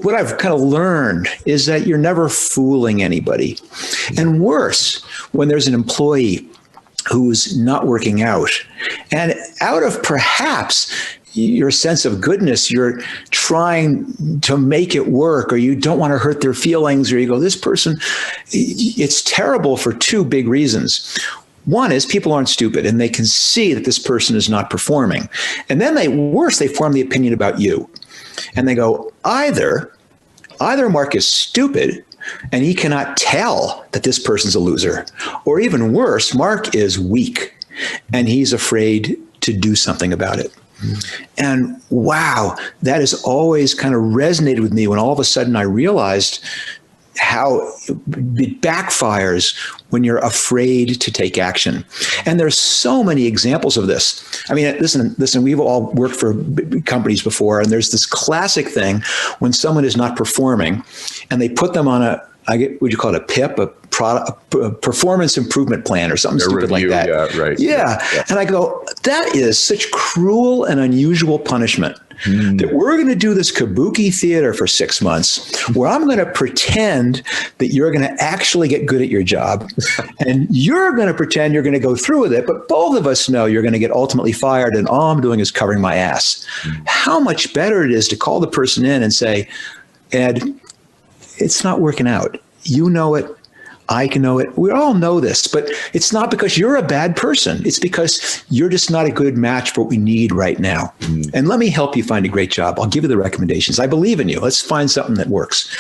what I've kind of learned is that you're never fooling anybody. And worse, when there's an employee who's not working out, and out of perhaps your sense of goodness, you're trying to make it work, or you don't want to hurt their feelings, or you go, this person, it's terrible for two big reasons. One is people aren't stupid and they can see that this person is not performing. And then they form the opinion about you. And they go, either Mark is stupid and he cannot tell that this person's a loser, or even worse, Mark is weak and he's afraid to do something about it. And wow, that has always kind of resonated with me when all of a sudden I realized how it backfires when you're afraid to take action. And there's so many examples of this. I mean, listen, we've all worked for companies before, and there's this classic thing when someone is not performing and they put them on would you call it a PIP, a performance improvement plan or something stupid like that. Yeah, right. Yeah. And I go, that is such cruel and unusual punishment that we're going to do this kabuki theater for 6 months where I'm going to pretend that you're going to actually get good at your job and you're going to pretend you're going to go through with it. But both of us know you're going to get ultimately fired and all I'm doing is covering my ass. How much better it is to call the person in and say, Ed, it's not working out. You know it. I can know it. We all know this, but it's not because you're a bad person. It's because you're just not a good match for what we need right now. And let me help you find a great job. I'll give you the recommendations. I believe in you. Let's find something that works.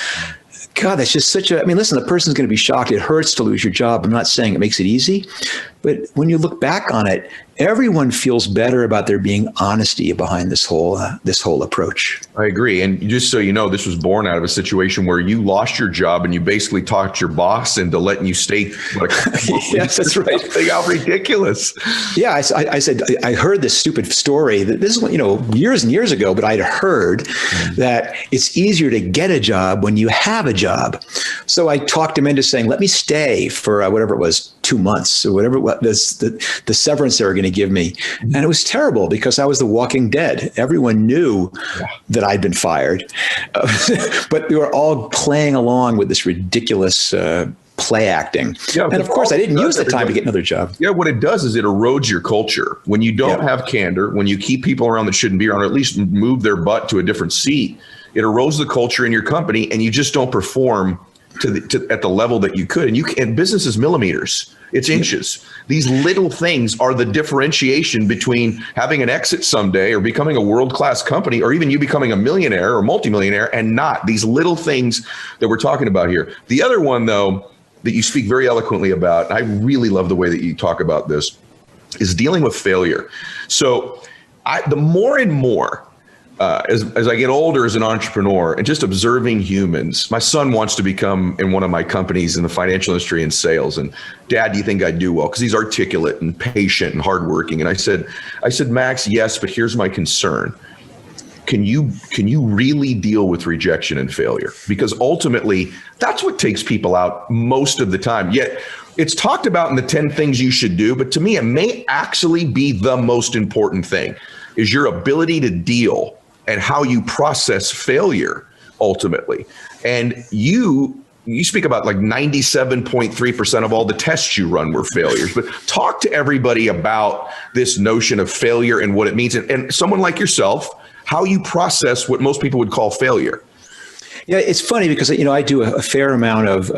God, that's just listen, the person's going to be shocked. It hurts to lose your job. I'm not saying it makes it easy, but when you look back on it, everyone feels better about there being honesty behind this whole approach. I agree. And just so you know, this was born out of a situation where you lost your job and you basically talked your boss into letting you stay. Yes, that's right. How ridiculous. Yeah, I said, I heard this stupid story that this is, years and years ago, but I'd heard that it's easier to get a job when you have a job. So I talked him into saying, let me stay for whatever it was, 2 months or whatever it was, the severance they were going to give me. And it was terrible because I was the walking dead. Everyone knew that I'd been fired, but we were all playing along with this ridiculous play acting. Yeah, and of course, I didn't use the time to get another job. Yeah, what it does is it erodes your culture. When you don't have candor, when you keep people around that shouldn't be around, or at least move their butt to a different seat, it erodes the culture in your company and you just don't perform at the level that you could. And business is millimeters. It's inches. These little things are the differentiation between having an exit someday or becoming a world-class company, or even you becoming a millionaire or multimillionaire and not. These little things that we're talking about here. The other one, though, that you speak very eloquently about, and I really love the way that you talk about this, is dealing with failure. So the more and more, as I get older as an entrepreneur and just observing humans, my son wants to become in one of my companies in the financial industry in sales. And Dad, do you think I'd do well? Because he's articulate and patient and hardworking. And I said, Max, yes, but here's my concern. Can you really deal with rejection and failure? Because ultimately, that's what takes people out most of the time. Yet it's talked about in the 10 things you should do, but to me, it may actually be the most important thing, is your ability to deal and how you process failure ultimately. And you speak about like 97.3% of all the tests you run were failures, but talk to everybody about this notion of failure and what it means. And someone like yourself, how you process what most people would call failure. Yeah, it's funny because, I do a fair amount of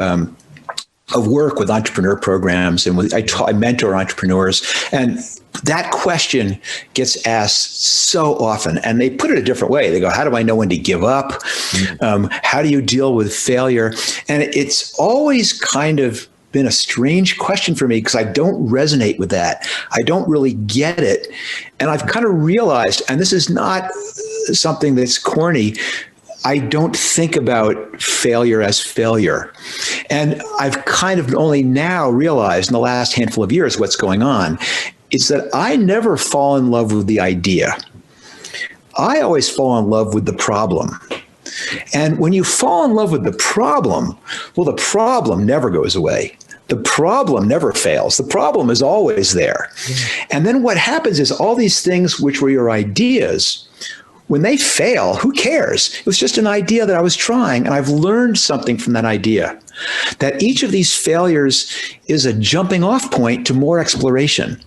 work with entrepreneur programs, and I mentor entrepreneurs, and that question gets asked so often, and they put it a different way. They go, how do I know when to give up? How do you deal with failure? And it's always kind of been a strange question for me because I don't resonate with that. I don't really get it. And I've kind of realized, and this is not something that's corny, I don't think about failure as failure. And I've kind of only now realized in the last handful of years what's going on is that I never fall in love with the idea. I always fall in love with the problem. And when you fall in love with the problem, well, the problem never goes away. The problem never fails. The problem is always there. And then what happens is all these things which were your ideas, when they fail, who cares? It was just an idea that I was trying, and I've learned something from that idea, that each of these failures is a jumping off point to more exploration.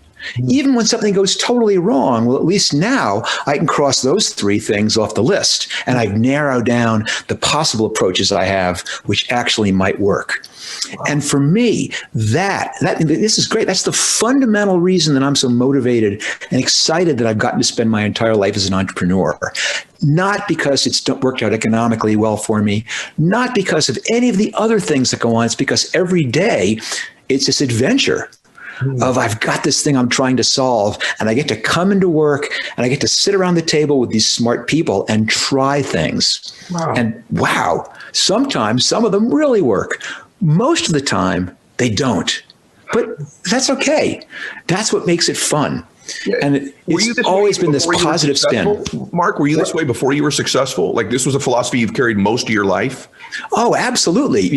Even when something goes totally wrong, well, at least now I can cross those 3 things off the list, and I've narrowed down the possible approaches I have, which actually might work. Wow. And for me, this is great. That's the fundamental reason that I'm so motivated and excited that I've gotten to spend my entire life as an entrepreneur. Not because it's worked out economically well for me, not because of any of the other things that go on. It's because every day it's this adventure of I've got this thing I'm trying to solve, and I get to come into work and I get to sit around the table with these smart people and try things. Wow. And wow, sometimes some of them really work. Most of the time they don't, but that's okay. That's what makes it fun. Yeah. And it's always been this positive spin. Mark, were you this way before you were successful? Like this was a philosophy you've carried most of your life? Oh, absolutely.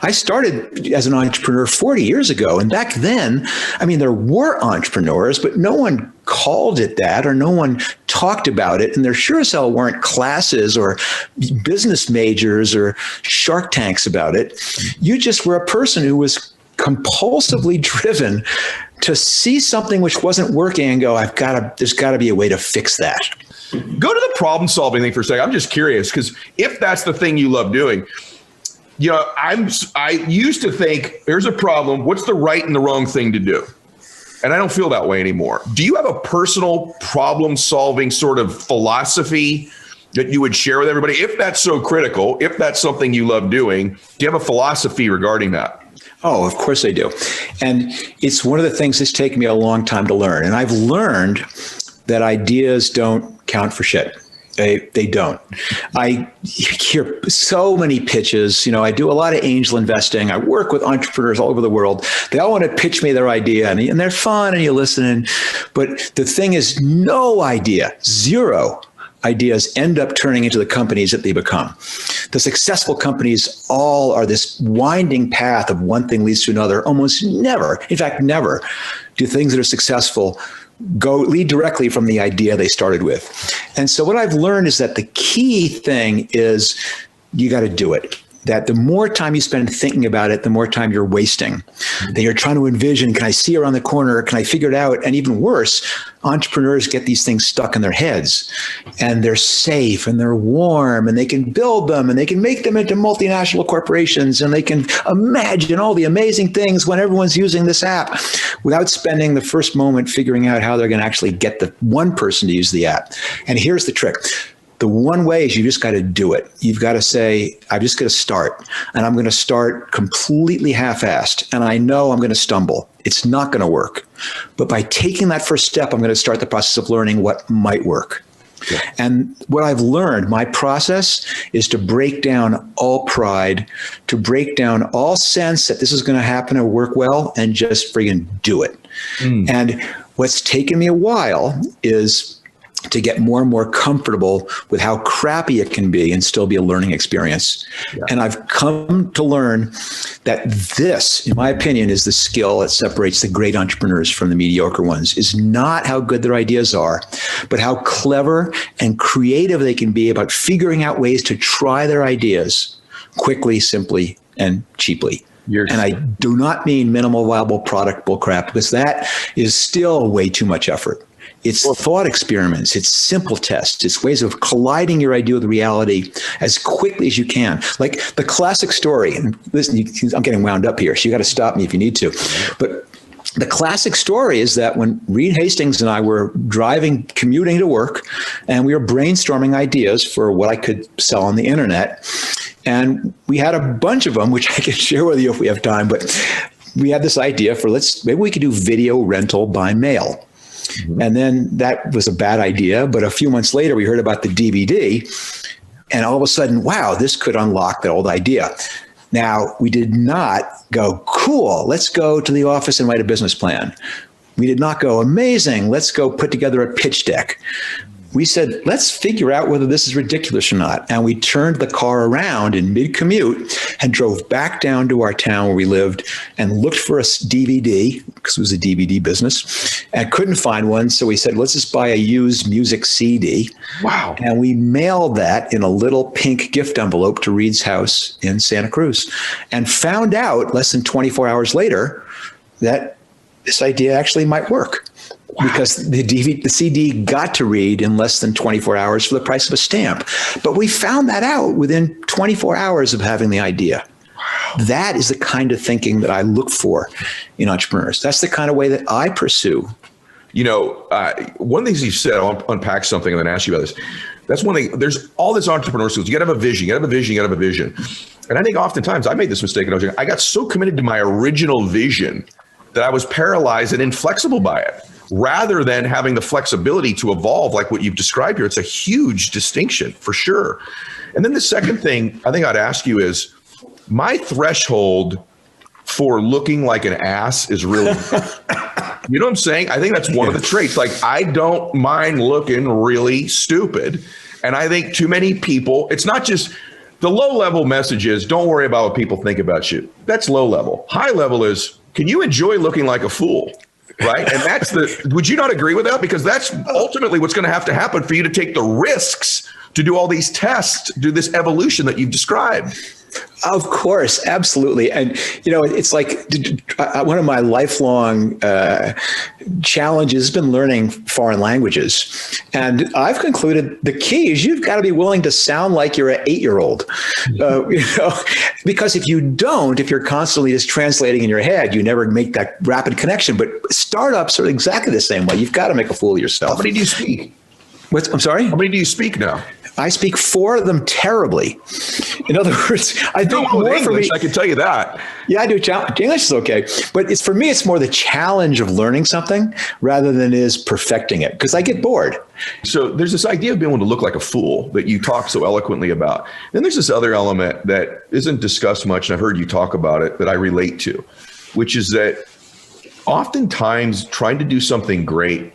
I started as an entrepreneur 40 years ago. And back then, there were entrepreneurs, but no one called it that, or no one talked about it. And there sure as hell weren't classes or business majors or Shark Tanks about it. You just were a person who was compulsively driven to see something which wasn't working and go, there's got to be a way to fix that. Go to the problem solving thing for a second. I'm just curious, because if that's the thing you love doing, I used to think there's a problem. What's the right and the wrong thing to do? And I don't feel that way anymore. Do you have a personal problem solving sort of philosophy that you would share with everybody? If that's so critical, if that's something you love doing, do you have a philosophy regarding that? Oh, of course I do. And it's one of the things that's taken me a long time to learn. And I've learned that ideas don't count for shit. They don't. I hear so many pitches. I do a lot of angel investing. I work with entrepreneurs all over the world. They all want to pitch me their idea, and they're fun, and you listen. But the thing is, no idea, zero ideas end up turning into the companies that they become. The successful companies all are this winding path of one thing leads to another. Almost never, in fact, never do things that are successful lead directly from the idea they started with. And so what I've learned is that the key thing is you got to do it. that the more time you spend thinking about it, the more time you're wasting. That you're trying to envision, can I see around the corner? Can I figure it out? And even worse, entrepreneurs get these things stuck in their heads, and they're safe and they're warm, and they can build them and they can make them into multinational corporations, and they can imagine all the amazing things when everyone's using this app without spending the first moment figuring out how they're going to actually get the one person to use the app. And here's the trick. The one way is you just got to do it. You've got to say, I'm just going to start, and I'm going to start completely half-assed. And I know I'm going to stumble. It's not going to work. But by taking that first step, I'm going to start the process of learning what might work. Yeah. And what I've learned, my process is to break down all pride, to break down all sense that this is going to happen or work well, and just friggin' do it. And what's taken me a while is to get more and more comfortable with how crappy it can be and still be a learning experience. Yeah. And I've come to learn that this, in my opinion, is the skill that separates the great entrepreneurs from the mediocre ones, is not how good their ideas are, but how clever and creative they can be about figuring out ways to try their ideas quickly, simply, and cheaply. And I do not mean minimal viable product bullcrap, because that is still way too much effort. It's thought experiments, it's simple tests, it's ways of colliding your idea with reality as quickly as you can. Like the classic story, and listen, I'm getting wound up here, so you got to stop me if you need to. But the classic story is that when Reed Hastings and I were commuting to work, and we were brainstorming ideas for what I could sell on the internet, and we had a bunch of them, which I can share with you if we have time, but we had this idea for maybe we could do video rental by mail. And then that was a bad idea. But a few months later, we heard about the DVD, and all of a sudden, wow, this could unlock that old idea. Now, we did not go, cool, let's go to the office and write a business plan. We did not go, amazing, let's go put together a pitch deck. We said, let's figure out whether this is ridiculous or not. And we turned the car around in mid-commute and drove back down to our town where we lived and looked for a DVD, because it was a DVD business, and couldn't find one. So we said, let's just buy a used music CD. Wow. And we mailed that in a little pink gift envelope to Reed's house in Santa Cruz, and found out less than 24 hours later that this idea actually might work. Wow. Because the CD got to Reed in less than 24 hours for the price of a stamp. But we found that out within 24 hours of having the idea. Wow. That is the kind of thinking that I look for in entrepreneurs. That's the kind of way that I pursue. You know, one of the things you said, I'll unpack something and then ask you about this. That's one thing. There's all this entrepreneur skills. You got to have a vision. You got to have a vision. You got to have a vision. And I think oftentimes I made this mistake. I got so committed to my original vision that I was paralyzed and inflexible by it, rather than having the flexibility to evolve like what you've described here. It's a huge distinction for sure. And then the second thing I think I'd ask you is, my threshold for looking like an ass is really, you know what I'm saying? I think that's one of the traits. Like, I don't mind looking really stupid. And I think too many people, it's not just the low level message is, don't worry about what people think about you. That's low level. High level is, can you enjoy looking like a fool? Right. And that's would you not agree with that? Because that's ultimately what's going to have to happen for you to take the risks to do all these tests, do this evolution that you've described. Of course, absolutely. And, you know, it's like one of my lifelong challenges has been learning foreign languages. And I've concluded the key is you've got to be willing to sound like you're an 8-year-old, because if you don't, if you're constantly just translating in your head, you never make that rapid connection. But startups are exactly the same way. You've got to make a fool of yourself. How many do you speak? I'm sorry? How many do you speak now? I speak 4 of them terribly. In other words, I think more English, for me. I can tell you that. Yeah, I do. English is okay, but it's for me. It's more the challenge of learning something rather than is perfecting it, because I get bored. So there's this idea of being able to look like a fool that you talk so eloquently about. Then there's this other element that isn't discussed much, and I've heard you talk about it, that I relate to, which is that oftentimes trying to do something great,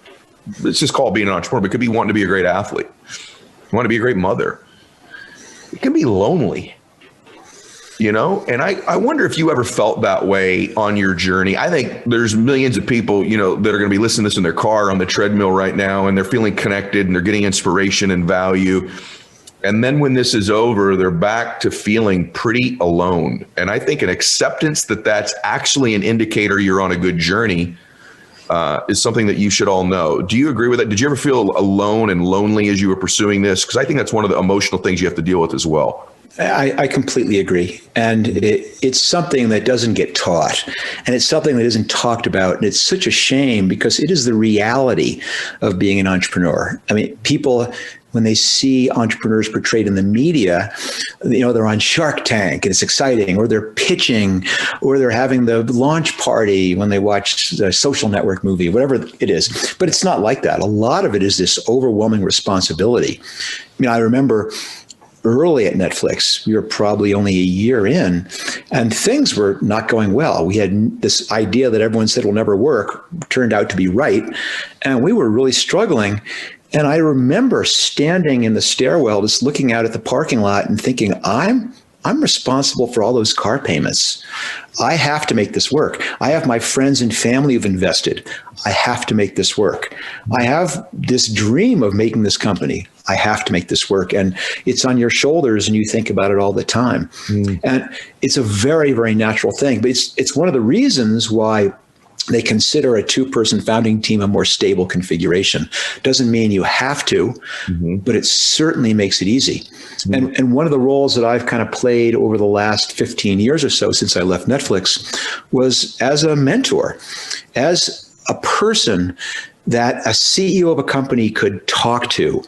let's just call it being an entrepreneur, but it could be wanting to be a great athlete. You want to be a great mother. It can be lonely, you know? And I wonder if you ever felt that way on your journey. I think there's millions of people, you know, that are going to be listening to this in their car on the treadmill right now, and they're feeling connected and they're getting inspiration and value. And then when this is over, they're back to feeling pretty alone. And I think an acceptance that that's actually an indicator you're on a good journey is something that you should all know. Do you agree with that? Did you ever feel alone and lonely as you were pursuing this? Because I think that's one of the emotional things you have to deal with as well. I completely agree. And it's something that doesn't get taught, and it's something that isn't talked about. And it's such a shame because it is the reality of being an entrepreneur. I mean, people, when they see entrepreneurs portrayed in the media, they're on Shark Tank and it's exciting, or they're pitching, or they're having the launch party when they watch the Social Network movie, whatever it is. But it's not like that. A lot of it is this overwhelming responsibility. I mean, I remember early at Netflix, we were probably only a year in, and things were not going well. We had this idea that everyone said will never work, turned out to be right, and we were really struggling. And I remember standing in the stairwell, just looking out at the parking lot and thinking, I'm responsible for all those car payments. I have to make this work. I have my friends and family who've invested. I have to make this work. I have this dream of making this company. I have to make this work. And it's on your shoulders and you think about it all the time. And it's a very, very natural thing. But it's one of the reasons why they consider a two-person founding team a more stable configuration. Doesn't mean you have to, but it certainly makes it easy. And one of the roles that I've kind of played over the last 15 years or so since I left Netflix was as a mentor, as a person that a CEO of a company could talk to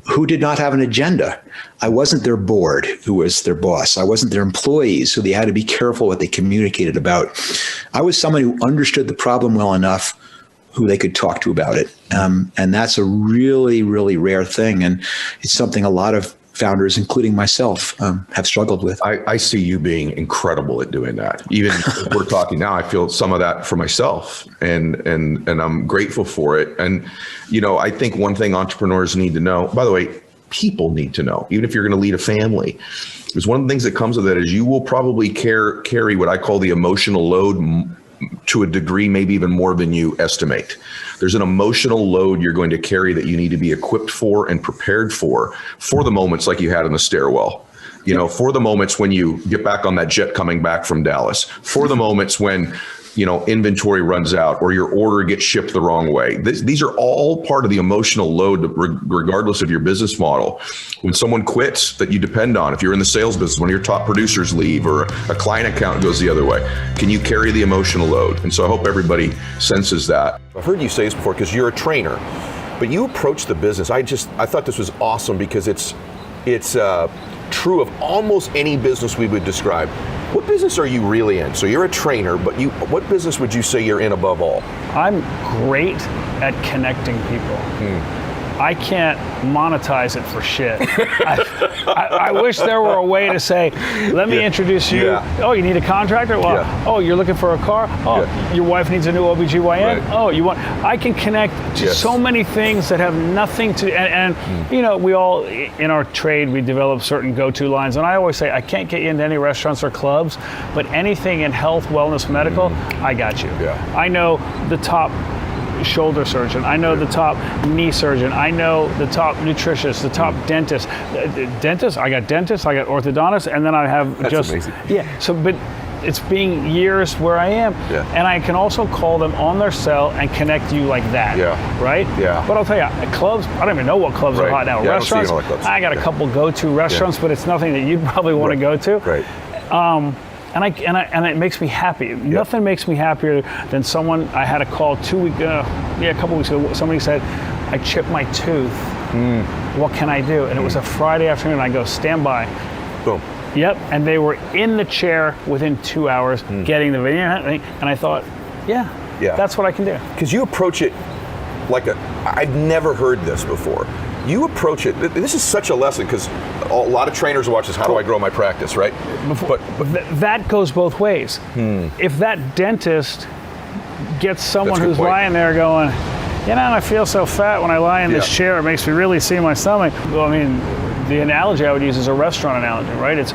who did not have an agenda. I wasn't their board who was their boss. I wasn't their employees, so they had to be careful what they communicated about. I was someone who understood the problem well enough who they could talk to about it. And that's a really, really rare thing. And it's something a lot of founders, including myself, have struggled with. I see you being incredible at doing that. Even if we're talking now, I feel some of that for myself, and I'm grateful for it. And, I think one thing entrepreneurs need to know, by the way, people need to know, even if you're going to lead a family, is one of the things that comes with that is you will probably carry what I call the emotional load to a degree, maybe even more than you estimate. There's an emotional load you're going to carry that you need to be equipped for and prepared for the moments like you had in the stairwell, for the moments when you get back on that jet coming back from Dallas, for the moments when, inventory runs out or your order gets shipped the wrong way. These are all part of the emotional load, regardless of your business model. When someone quits that you depend on, if you're in the sales business, one of your top producers leave or a client account goes the other way, can you carry the emotional load? And so I hope everybody senses that. I've heard you say this before because you're a trainer, but you approach the business. I thought this was awesome because it's true of almost any business we would describe. What business are you really in? So you're a trainer, but what business would you say you're in above all? I'm great at connecting people. I can't monetize it for shit. I wish there were a way to say, let me introduce you. Oh, you need a contractor? Well, oh, you're looking for a car? Oh, your wife needs a new OBGYN? Right. Oh, I can connect to so many things that have nothing to, and we all, in our trade, we develop certain go-to lines. And I always say, I can't get you into any restaurants or clubs, but anything in health, wellness, medical, I got you. I know the top shoulder surgeon, I know the top knee surgeon, I know the top nutritionist, the top dentist. I got orthodontist, and then I have That's amazing. So, but it's being years where I am, and I can also call them on their cell and connect you like that, right? But I'll tell you, clubs, I don't even know what clubs are hot now. Restaurants, I got a couple go-to restaurants, but it's nothing that you'd probably want to go to. And it makes me happy. Nothing makes me happier than someone. I had a call a couple weeks ago. Somebody said, I chipped my tooth. What can I do? And it was a Friday afternoon. I go, stand by. Boom. Yep. And they were in the chair within 2 hours getting the video. And I thought, that's what I can do. Because you approach it like I've never heard this before. You approach it, this is such a lesson because a lot of trainers watch this, how do I grow my practice, right? But that goes both ways. If that dentist gets someone who's lying there going, I feel so fat when I lie in this chair, it makes me really see my stomach. Well, I mean, the analogy I would use is a restaurant analogy, right? It's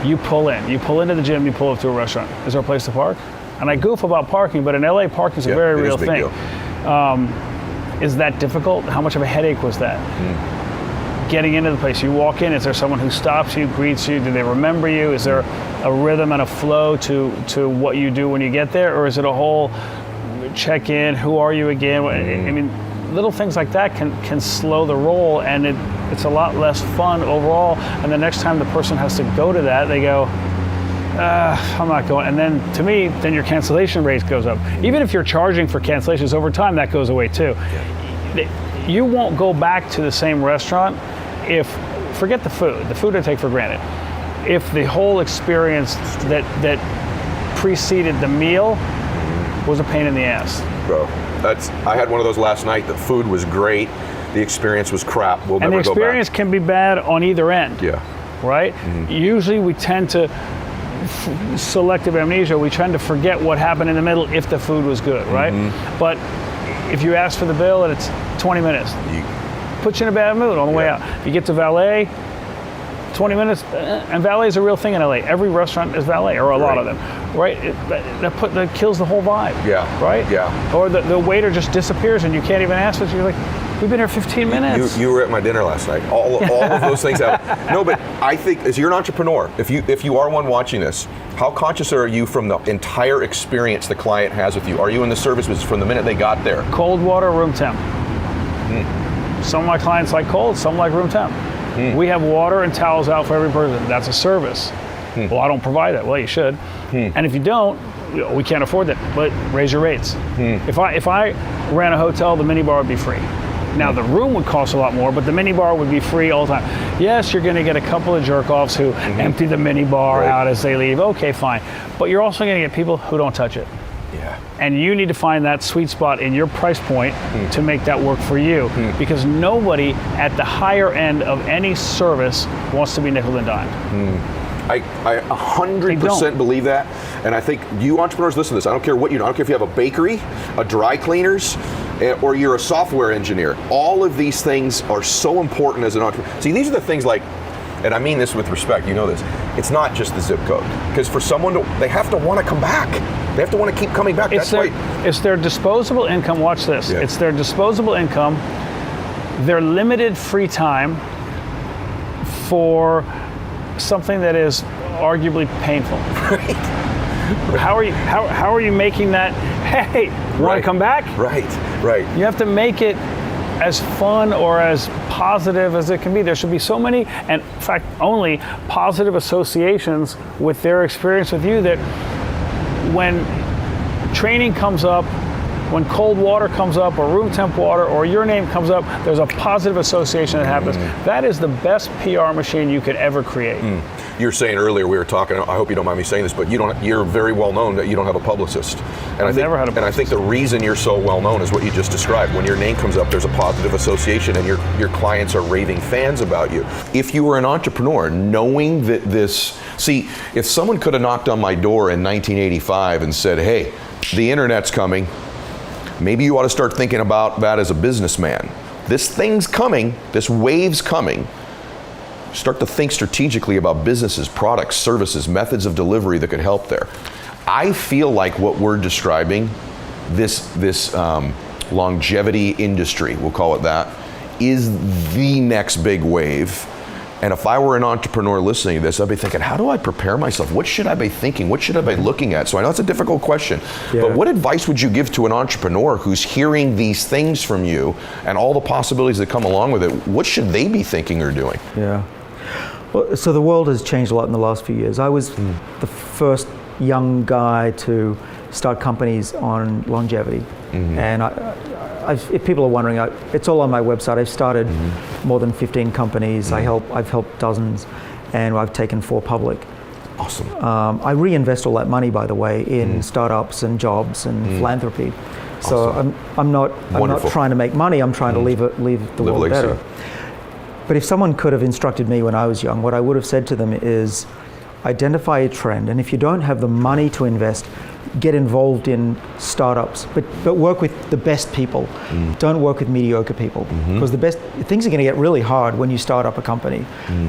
you pull into the gym, you pull up to a restaurant. Is there a place to park? And I goof about parking, but in LA, parking is a very real thing. Is that difficult? How much of a headache was that? getting into the place? You walk in, is there someone who stops you, greets you? Do they remember you? Is there a rhythm and a flow to what you do when you get there? Or is it a whole check in, who are you again? I mean, little things like that can slow the roll, and it's a lot less fun overall. And the next time the person has to go to that, they go, I'm not going. And then to me, then your cancellation rate goes up. Even if you're charging for cancellations over time, that goes away too. Yeah. You won't go back to the same restaurant if, forget the food I take for granted. If the whole experience that preceded the meal was a pain in the ass. Bro, I had one of those last night. The food was great. The experience was crap. We'll never go back. And the experience can be bad on either end. Yeah. Right? Mm-hmm. Usually we tend to, selective amnesia, we tend to forget what happened in the middle if the food was good, right? Mm-hmm. But if you ask for the bill and it's 20 minutes, puts you in a bad mood on the way out. If you get to valet, 20 minutes, and valet is a real thing in LA. Every restaurant is valet, or a lot of them, right? That kills the whole vibe. Yeah. Right? Yeah. Or the waiter just disappears and you can't even ask us. You're like, we've been here 15 minutes. You were at my dinner last night. All of those things happen. No, but I think as you're an entrepreneur, if you are one watching this, how conscious are you from the entire experience the client has with you? Are you in the service business from the minute they got there? Cold water, room temp. Some of my clients like cold, some like room temp. We have water and towels out for every person. That's a service. Well, I don't provide that. Well, you should. And if you don't, we can't afford that. But raise your rates. If I ran a hotel, the minibar would be free. Now the room would cost a lot more, but the minibar would be free all the time. Yes, you're going to get a couple of jerk-offs who empty the minibar out as they leave. Okay, fine. But you're also going to get people who don't touch it. Yeah. And you need to find that sweet spot in your price point to make that work for you, because nobody at the higher end of any service wants to be nickel and dimed. I 100% believe that, and I think you entrepreneurs listen to this. I don't care what you do. I don't care if you have a bakery, a dry cleaners, or you're a software engineer. All of these things are so important as an entrepreneur. See, these are the things like, and I mean this with respect, you know this, it's not just the zip code. Because for someone they have to want to come back. They have to want to keep coming back. It's their disposable income, watch this. Yeah. It's their disposable income, their limited free time for something that is arguably painful. Right. How are you making that, hey, want to come back? Right. You have to make it as fun or as positive as it can be. There should be so many, and in fact, only positive associations with their experience with you, that when training comes up, when cold water comes up, or room temp water, or your name comes up, there's a positive association that happens. That is the best PR machine you could ever create. You were saying earlier, we were talking, I hope you don't mind me saying this, but you're very well known that you don't have a publicist. And I've never had a publicist. And I think the reason you're so well known is what you just described. When your name comes up, there's a positive association, and your clients are raving fans about you. If you were an entrepreneur, knowing that if someone could have knocked on my door in 1985 and said, hey, the internet's coming, maybe you ought to start thinking about that as a businessman. This thing's coming, this wave's coming. Start to think strategically about businesses, products, services, methods of delivery that could help there. I feel like what we're describing, this longevity industry, we'll call it that, is the next big wave. And if I were an entrepreneur listening to this, I'd be thinking, how do I prepare myself? What should I be thinking? What should I be looking at? So I know it's a difficult question, but what advice would you give to an entrepreneur who's hearing these things from you and all the possibilities that come along with it? What should they be thinking or doing? Yeah. Well, so the world has changed a lot in the last few years. I was the first young guy to start companies on longevity. And if people are wondering, it's all on my website. I've started more than 15 companies. I've helped dozens, and I've taken 4 public. Awesome. I reinvest all that money, by the way, in startups and jobs and philanthropy. So awesome. I'm not trying to make money. I'm trying to leave the world better. But if someone could have instructed me when I was young, what I would have said to them is, identify a trend, and if you don't have the money to invest, get involved in startups, but work with the best people. Don't work with mediocre people, because things are going to get really hard when you start up a company.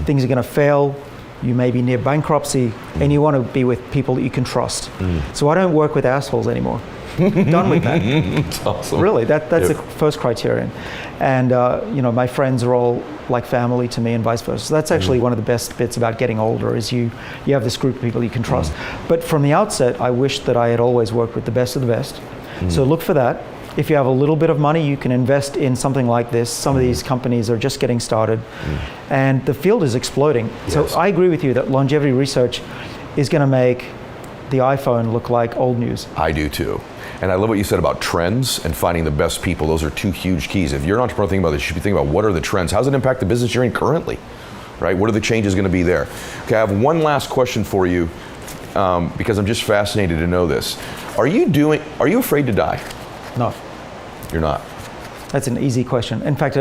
Things are going to fail. You may be near bankruptcy, and you want to be with people that you can trust. So I don't work with assholes anymore. done with that. That's awesome. Really, that's the first criterion. And my friends are all like family to me and vice versa. So that's actually one of the best bits about getting older is you have this group of people you can trust. But from the outset, I wish that I had always worked with the best of the best. So look for that. If you have a little bit of money, you can invest in something like this. Some of these companies are just getting started, and the field is exploding. Yes. So I agree with you that longevity research is going to make the iPhone look like old news. I do too. And I love what you said about trends and finding the best people. Those are two huge keys. If you're an entrepreneur thinking about this, you should be thinking about what are the trends? How does it impact the business you're in currently? Right? What are the changes going to be there? Okay, I have one last question for you because I'm just fascinated to know this. Are you afraid to die? No. You're not. That's an easy question. In fact,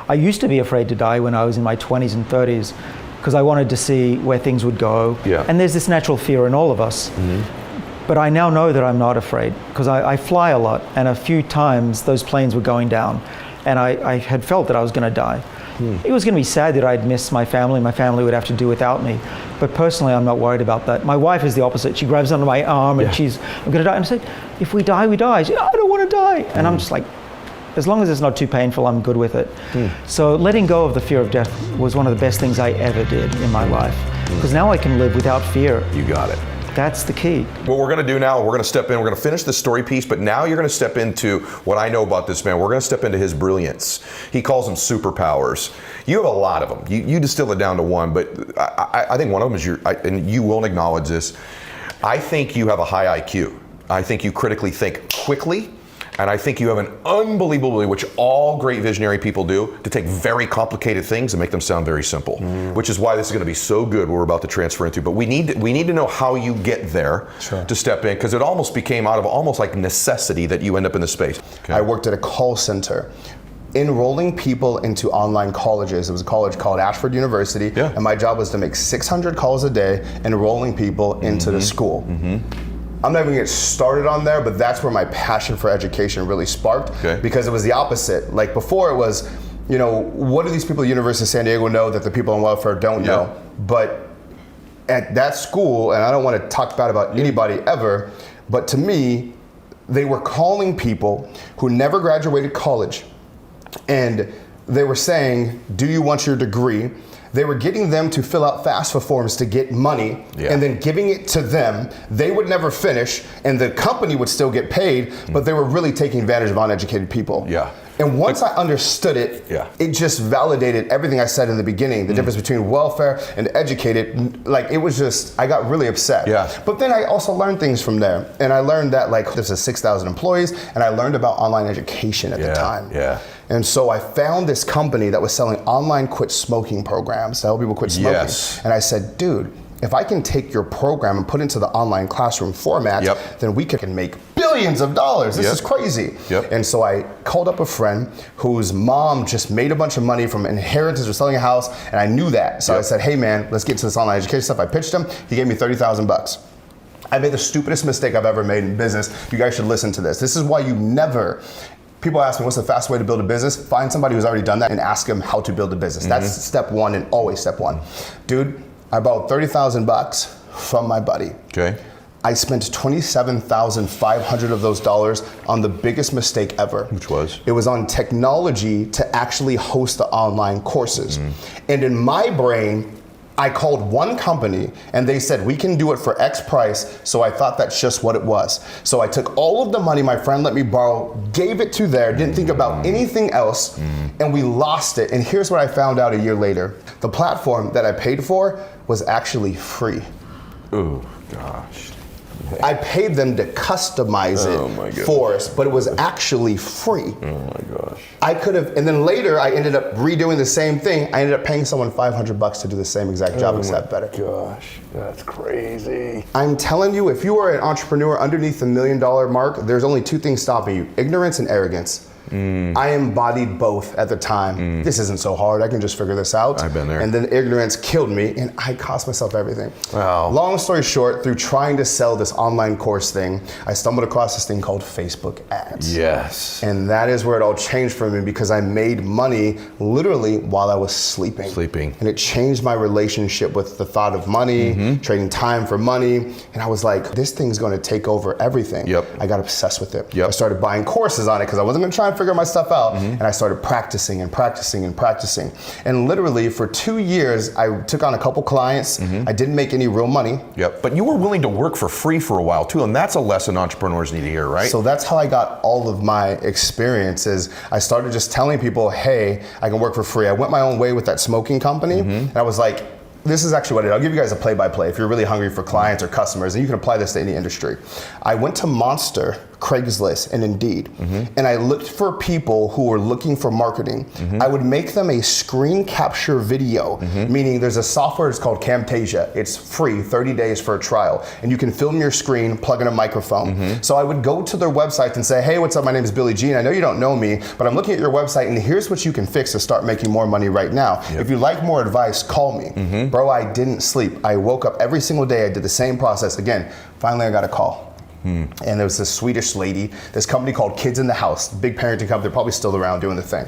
I used to be afraid to die when I was in my 20s and 30s because I wanted to see where things would go. Yeah. And there's this natural fear in all of us. But I now know that I'm not afraid because I fly a lot, and a few times those planes were going down and I had felt that I was going to die. It was going to be sad that I'd miss my family would have to do without me. But personally, I'm not worried about that. My wife is the opposite. She grabs onto my arm and I'm going to die. And I said, if we die, we die. She said, I don't want to die. And I'm just like, as long as it's not too painful, I'm good with it. So letting go of the fear of death was one of the best things I ever did in my life. Because now I can live without fear. You got it. That's the key. What we're going to do now, we're going to step in, we're going to finish the story piece, but now you're going to step into what I know about this man. We're going to step into his brilliance. He calls them superpowers. You have a lot of them. You distill it down to one, but I think one of them is and you won't acknowledge this, I think you have a high IQ. I think you critically think quickly. And I think you have an unbelievable ability, which all great visionary people do, to take very complicated things and make them sound very simple, which is why this is going to be so good what we're about to transfer into. But we need to know how you get there to step in, because it almost became out of almost like necessity that you end up in this space. I worked at a call center enrolling people into online colleges. It was a college called Ashford University, and my job was to make 600 calls a day enrolling people into the school. I'm not even gonna get started on there, but that's where my passion for education really sparked, because it was the opposite. Like before it was, what do these people at University of San Diego know that the people on welfare don't know? But at that school, and I don't wanna talk bad about anybody ever, but to me, they were calling people who never graduated college, and they were saying, do you want your degree? They were getting them to fill out FAFSA forms to get money and then giving it to them. They would never finish and the company would still get paid, but they were really taking advantage of uneducated people. And once I understood it, it just validated everything I said in the beginning, the difference between welfare and educated. Like it was just, I got really upset. But then I also learned things from there. And I learned that there's 6,000 employees, and I learned about online education at the time. And so I found this company that was selling online quit smoking programs to help people quit smoking. And I said, dude, if I can take your program and put it into the online classroom format, then we can make billions of dollars. This is crazy. And so I called up a friend whose mom just made a bunch of money from inheritance or selling a house, and I knew that. So I said, hey man, let's get into this online education stuff. I pitched him, he gave me $30,000. I made the stupidest mistake I've ever made in business. You guys should listen to this. This is why you never, people ask me, what's the fastest way to build a business? Find somebody who's already done that and ask them how to build a business. That's step one, and always step one. Dude, I borrowed $30,000 from my buddy. I spent $27,500 of those dollars on the biggest mistake ever. Which was? It was on technology to actually host the online courses. And in my brain, I called one company and they said, we can do it for X price. So I thought that's just what it was. So I took all of the money my friend let me borrow, gave it to there, didn't think about anything else, and we lost it. And here's what I found out a year later. The platform that I paid for was actually free. Oh gosh. I paid them to customize it for us, but it was actually free. Oh my gosh. I could have, and then later I ended up redoing the same thing. I ended up paying someone $500 to do the same exact job, except better. Gosh, that's crazy. I'm telling you, if you are an entrepreneur underneath the $1 million mark, there's only two things stopping you: ignorance and arrogance. I embodied both at the time. This isn't so hard. I can just figure this out. I've been there. And then ignorance killed me, and I cost myself everything. Wow. Long story short, through trying to sell this online course thing, I stumbled across this thing called Facebook ads. Yes. And that is where it all changed for me, because I made money literally while I was sleeping. And it changed my relationship with the thought of money, trading time for money. And I was like, this thing's going to take over everything. I got obsessed with it. I started buying courses on it because I wasn't going to try and figure my stuff out. And I started practicing and practicing and practicing. And literally for 2 years, I took on a couple clients. I didn't make any real money. But you were willing to work for free for a while too, and that's a lesson entrepreneurs need to hear, right? So that's how I got all of my experiences. I started just telling people, hey, I can work for free. I went my own way with that smoking company, and I was like, this is actually what it is. I'll give you guys a play-by-play if you're really hungry for clients or customers, and you can apply this to any industry. I went to Monster, Craigslist, and Indeed, and I looked for people who were looking for marketing. I would make them a screen capture video, meaning there's a software, it's called Camtasia. It's free, 30 days for a trial, and you can film your screen, plug in a microphone. So I would go to their website and say, hey, what's up, my name is Billy Jean. I know you don't know me, but I'm looking at your website, and here's what you can fix to start making more money right now. If you like more advice, call me. Bro, I didn't sleep. I woke up every single day. I did the same process. Again, finally I got a call. And there was this Swedish lady, this company called Kids in the House, big parenting company, they're probably still around doing the thing.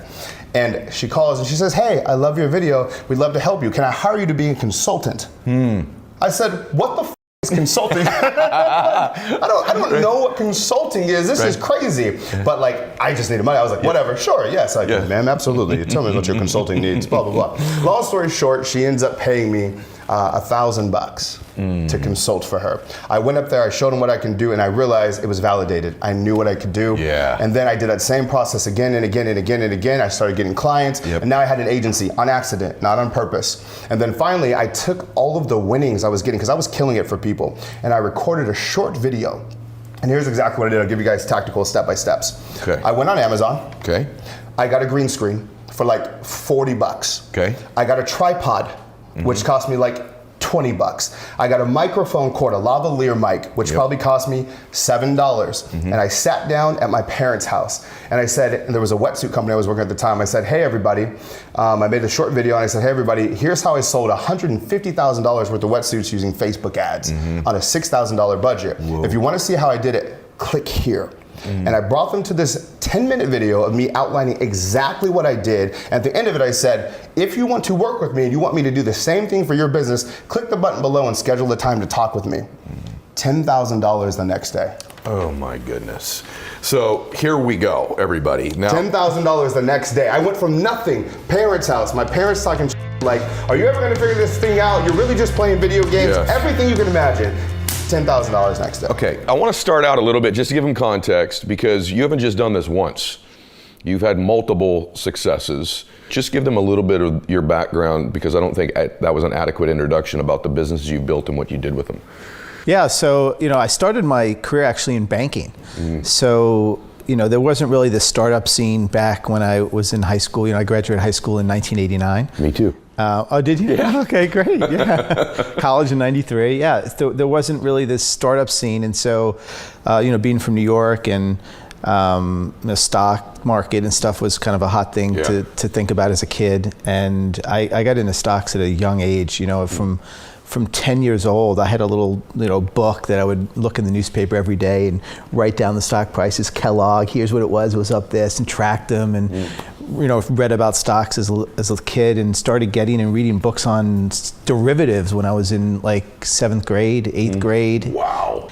And she calls and she says, hey, I love your video. We'd love to help you. Can I hire you to be a consultant? I said, what the f is consulting? I don't know what consulting is. This is crazy. But like, I just needed money. I was like, whatever, sure, yes. Like, ma'am, absolutely. Tell me what your consulting needs, blah, blah, blah. Long story short, she ends up paying me $1,000 to consult for her. I went up there, I showed them what I can do, and I realized it was validated. I knew what I could do. And then I did that same process again and again and again and again. I started getting clients, and now I had an agency on accident, not on purpose. And then finally, I took all of the winnings I was getting, because I was killing it for people, and I recorded a short video. And here's exactly what I did. I'll give you guys tactical step-by-steps. I went on Amazon. I got a green screen for like $40. I got a tripod, which cost me like $20. I got a microphone cord, a lavalier mic, which probably cost me $7. And I sat down at my parents' house, and I said, and there was a wetsuit company I was working at the time. I said, hey everybody, I made a short video, and I said, hey everybody, here's how I sold $150,000 worth of wetsuits using Facebook ads on a $6,000 budget. If you want to see how I did it, click here. And I brought them to this 10-minute video of me outlining exactly what I did. At the end of it, I said, if you want to work with me and you want me to do the same thing for your business, click the button below and schedule the time to talk with me. $10,000 the next day. Oh my goodness. So here we go, everybody. Now, $10,000 the next day. I went from nothing, parents' house, my parents talking like, are you ever gonna figure this thing out? You're really just playing video games? Everything you can imagine. $10,000 next day. Okay, I want to start out a little bit just to give them context, because you haven't just done this once. You've had multiple successes. Just give them a little bit of your background, because I don't think that was an adequate introduction about the businesses you built and what you did with them. Yeah, so I started my career actually in banking. So there wasn't really the startup scene back when I was in high school. I graduated high school in 1989. Me too. Oh, did you? Yeah. Okay, great. Yeah. College in '93. Yeah. There wasn't really this startup scene, and so, being from New York and the stock market and stuff was kind of a hot thing to think about as a kid. And I got into stocks at a young age. From 10 years old, I had a little book that I would look in the newspaper every day and write down the stock prices. Kellogg, here's what it was up this, and tracked them, and read about stocks as a kid, and started getting and reading books on derivatives when I was in like 7th grade, 8th grade. Wow.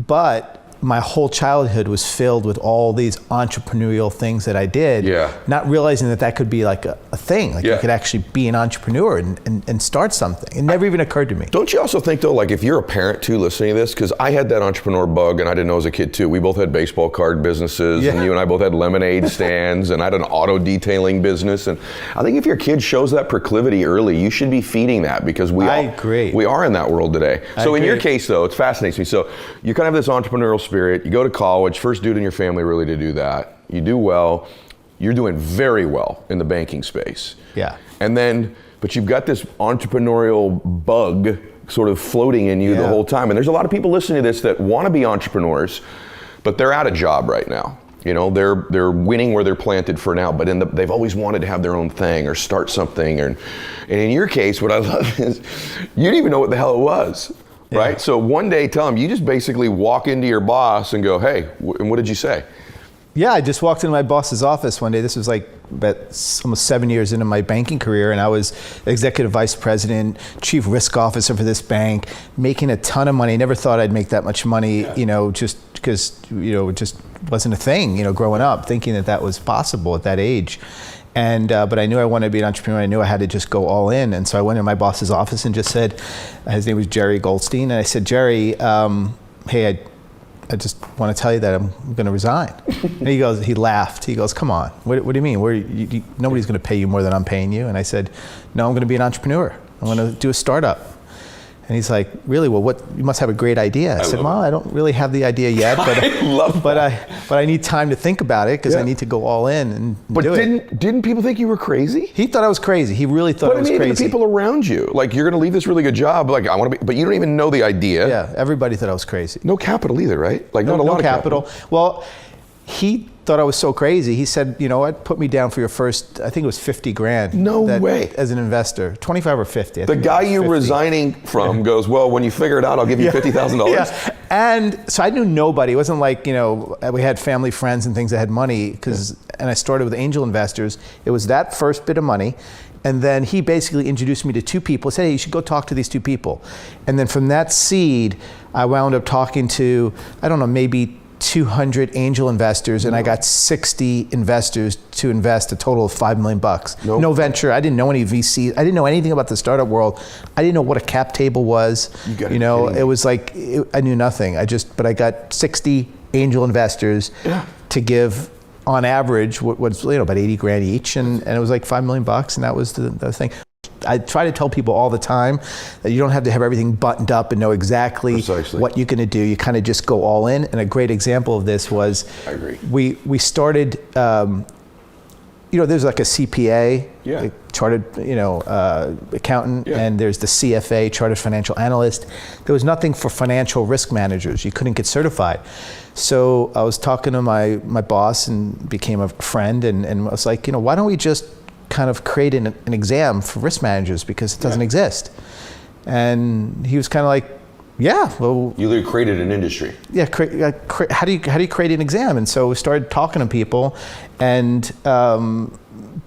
But my whole childhood was filled with all these entrepreneurial things that I did, not realizing that could be like a thing, like you could actually be an entrepreneur and start something. It never even occurred to me. Don't you also think though, like if you're a parent too listening to this, because I had that entrepreneur bug and I didn't know as a kid too. We both had baseball card businesses, and you and I both had lemonade stands, and I had an auto detailing business. And I think if your kid shows that proclivity early, you should be feeding that, because we are in that world today. So in your case though, it fascinates me. So you kind of have this entrepreneurial spirit, you go to college, first dude in your family really to do that. You do well, you're doing very well in the banking space. And then, but you've got this entrepreneurial bug sort of floating in you the whole time. And there's a lot of people listening to this that want to be entrepreneurs, but they're out of job right now. You know, they're winning where they're planted for now, but they've always wanted to have their own thing or start something. And in your case, what I love is you didn't even know what the hell it was, right? So one day, tell them, you just basically walk into your boss and go, hey, and what did you say? Yeah, I just walked into my boss's office one day. This was like about almost 7 years into my banking career, and I was executive vice president, chief risk officer for this bank, making a ton of money. Never thought I'd make that much money, you know, just because, you know, it just wasn't a thing, you know, growing up, thinking that was possible at that age. And but I knew I wanted to be an entrepreneur. I knew I had to just go all in. And so I went in my boss's office and just said, his name was Jerry Goldstein, and I said, Jerry, hey, I just want to tell you that I'm going to resign. And he laughed. He goes, come on, what do you mean? Nobody's going to pay you more than I'm paying you. And I said, no, I'm going to be an entrepreneur. I'm going to do a startup. And he's like, really? Well, you must have a great idea. I said, well, I don't really have the idea yet, but I need time to think about it because I need to go all in and do it. But didn't people think you were crazy? He thought I was crazy. He really thought I was crazy. The people around you, like, you're going to leave this really good job, like, I want to be, but you don't even know the idea. Yeah, everybody thought I was crazy. No capital either, right? Like, not a lot of capital. Well, he thought I was so crazy. He said, you know what, put me down for your first, I think it was 50 grand. No way. As an investor, 25 or 50. The guy you're resigning from goes, well, when you figure it out, I'll give you $50,000. Yeah. And so I knew nobody. It wasn't like, you know, we had family, friends, and things that had money, and I started with angel investors. It was that first bit of money. And then he basically introduced me to two people. He said, hey, you should go talk to these two people. And then from that seed, I wound up talking to, I don't know, maybe 200 angel investors, and I got 60 investors to invest a total of $5 million. Nope. No venture. I didn't know any VC. I didn't know anything about the startup world. I didn't know what a cap table was. You know, it was like, I knew nothing. But I got 60 angel investors to give, on average, what was, you know, about 80 grand each, and it was like $5 million, and that was the thing. I try to tell people all the time that you don't have to have everything buttoned up and know exactly what you're going to do. You kind of just go all in. And a great example of this was, I agree. We started, you know, there's like a CPA, a chartered, you know, accountant, and there's the CFA, chartered financial analyst. There was nothing for financial risk managers. You couldn't get certified. So I was talking to my boss and became a friend, and I was like, you know, why don't we just kind of create an exam for risk managers, because it doesn't exist. And he was kind of like, yeah, well, you literally created an industry. Yeah, how do you create an exam? And so we started talking to people, and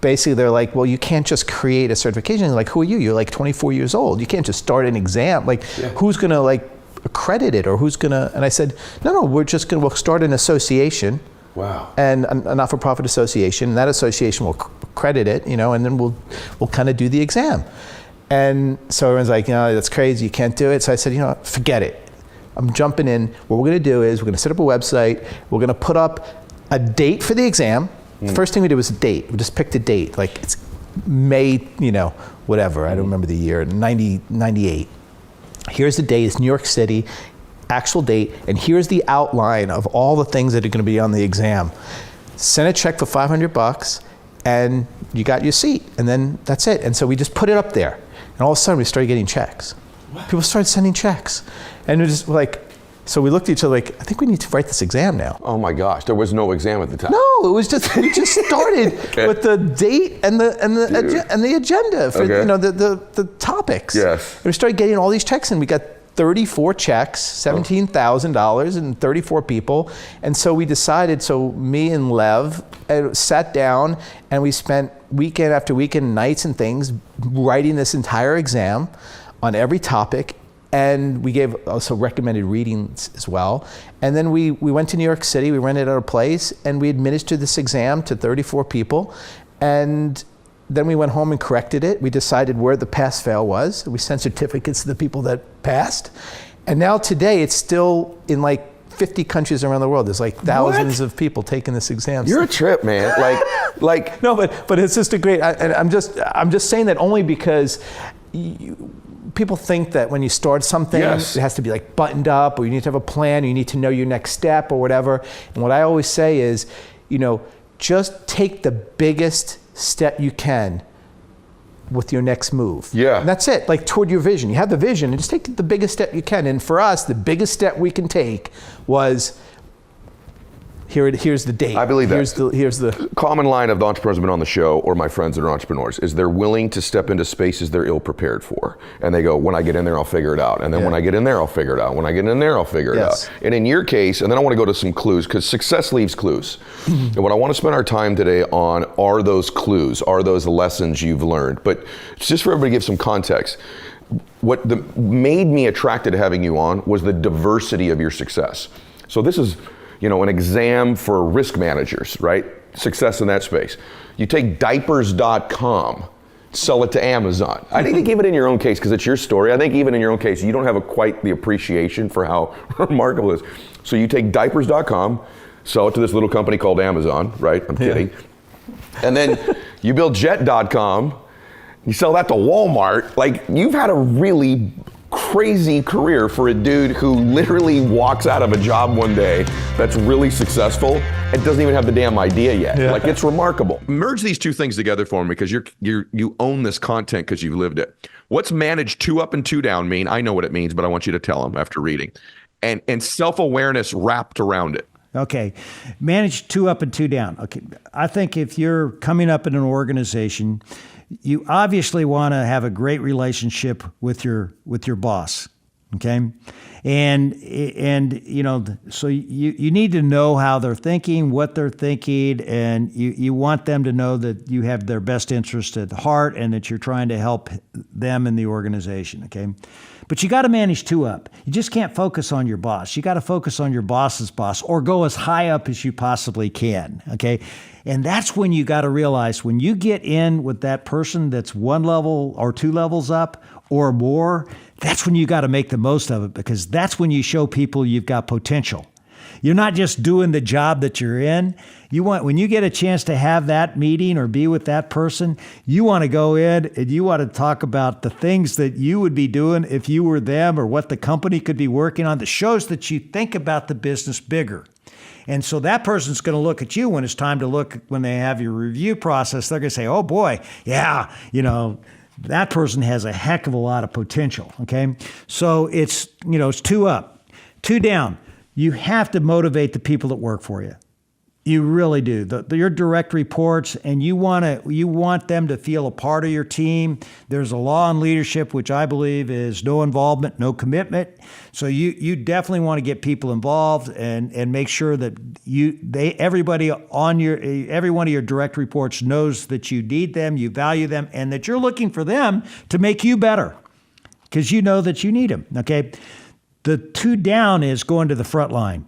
basically they're like, well, you can't just create a certification. They're like, who are you? You're like 24 years old. You can't just start an exam. Like, who's gonna like accredit it, or who's gonna? And I said, no, we'll start an association. Wow. And a not-for-profit association, and that association will credit it, you know, and then we'll kind of do the exam. And so everyone's like, you know, that's crazy, you can't do it. So I said, you know, forget it. I'm jumping in. What we're going to do is we're going to set up a website. We're going to put up a date for the exam. The first thing we did was a date. We just picked a date, like it's May, you know, whatever. I don't remember the year, 98. Here's the date. It's New York City. Actual date, and here's the outline of all the things that are going to be on the exam. Send a check for $500, and you got your seat, and then that's it. And so we just put it up there, and all of a sudden we started getting checks. People started sending checks, and it was like, so we looked at each other like, I think we need to write this exam now. Oh my gosh, there was no exam at the time. No, it was just, we just started with the date and the agenda for you know the topics. Yes. And we started getting all these checks, and we got 34 checks, $17,000, and 34 people. And so we decided, so me and Lev sat down, and we spent weekend after weekend, nights and things, writing this entire exam on every topic. And we gave also recommended readings as well. And then we went to New York City, we rented out a place, and we administered this exam to 34 people. And then we went home and corrected it. We decided where the pass-fail was. We sent certificates to the people that passed. And now today, it's still in like 50 countries around the world. There's like thousands of people taking this exam. You're a trip, man. Like no, but it's just a great. And I'm just saying that only because people think that when you start something, it has to be like buttoned up, or you need to have a plan, or you need to know your next step, or whatever. And what I always say is, you know, just take the biggest step you can with your next move. Yeah. And that's it, like toward your vision. You have the vision, and just take the biggest step you can. And for us, the biggest step we can take was Here's the date. I believe that. Here's the common line of the entrepreneurs who've been on the show, or my friends that are entrepreneurs, is they're willing to step into spaces they're ill prepared for. And they go, when I get in there, I'll figure it out. And then when I get in there, I'll figure it out. When I get in there, I'll figure it out. And in your case, and then I want to go to some clues, because success leaves clues. And what I want to spend our time today on are those clues, are those lessons you've learned. But it's just for everybody to give some context. What made me attracted to having you on was the diversity of your success. So this is, an exam for risk managers, right? Success in that space. You take diapers.com, sell it to Amazon. I think even in your own case, because it's your story, I think even in your own case, you don't have quite the appreciation for how remarkable it is. So you take diapers.com, sell it to this little company called Amazon, right? I'm kidding. And then you build jet.com, you sell that to Walmart. Like, you've had a really crazy career for a dude who literally walks out of a job one day that's really successful and doesn't even have the damn idea yet. Like, it's remarkable. Merge these two things together for me, because you own this content because you've lived it. What's manage 2 up and 2 down mean? I know what it means, but I want you to tell them after reading. And self-awareness wrapped around it. Okay, manage 2 up and 2 down. Okay, I think if you're coming up in an organization, you obviously want to have a great relationship with your boss, okay? And so you need to know how they're thinking, what they're thinking, and you want them to know that you have their best interest at heart and that you're trying to help them in the organization, okay? But you got to manage 2 up. You just can't focus on your boss. You got to focus on your boss's boss, or go as high up as you possibly can, okay? And that's when you got to realize, when you get in with that person that's 1 level or 2 levels up or more, that's when you got to make the most of it, because that's when you show people you've got potential. You're not just doing the job that you're in. When you get a chance to have that meeting or be with that person, you want to go in and you want to talk about the things that you would be doing if you were them, or what the company could be working on, that shows that you think about the business bigger. And so that person's going to look at you when it's time to look, when they have your review process, they're going to say, oh boy, yeah, that person has a heck of a lot of potential, okay? So it's 2 up. 2 down. You have to motivate the people that work for you. You really do. Your direct reports, and you want them to feel a part of your team. There's a law in leadership, which I believe is no involvement, no commitment. So you definitely want to get people involved and make sure that every one of your direct reports knows that you need them, you value them, and that you're looking for them to make you better, because you know that you need them. Okay. The 2 down is going to the front line.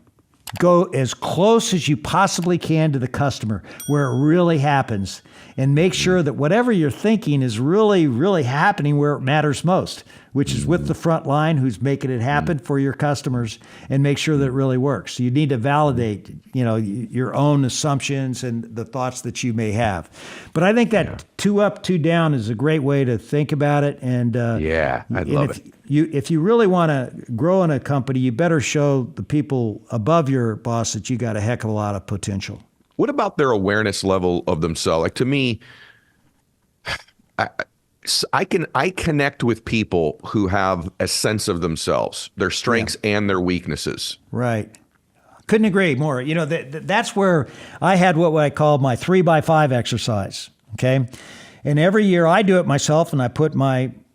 Go as close as you possibly can to the customer, where it really happens, and make sure that whatever you're thinking is really, really happening where it matters most, which is with the front line who's making it happen for your customers, and make sure that it really works. So you need to validate, your own assumptions and the thoughts that you may have. But I think that 2 up, 2 down is a great way to think about it. And I'd love it. If you really want to grow in a company, you better show the people above your boss that you got a heck of a lot of potential. What about their awareness level of themselves? Like, to me, I connect with people who have a sense of themselves, their strengths and their weaknesses. Right. Couldn't agree more. That's where I had what I call my 3x5 exercise. Okay. And every year I do it myself, and I put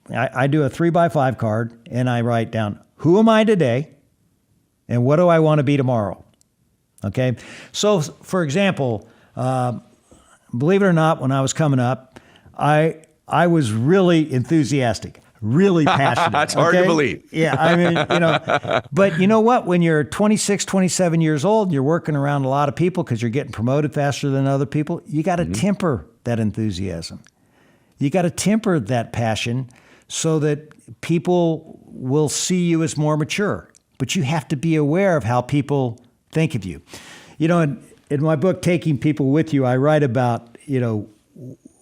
I do a 3x5 card, and I write down, who am I today and what do I want to be tomorrow? Okay. So for example, believe it or not, when I was coming up, I was really enthusiastic, really passionate. That's hard to believe. Yeah. I mean, but you know what? When you're 26, 27 years old, you're working around a lot of people because you're getting promoted faster than other people. You got to temper that enthusiasm. You got to temper that passion so that people will see you as more mature. But you have to be aware of how people think of you. In my book, Taking People With You, I write about,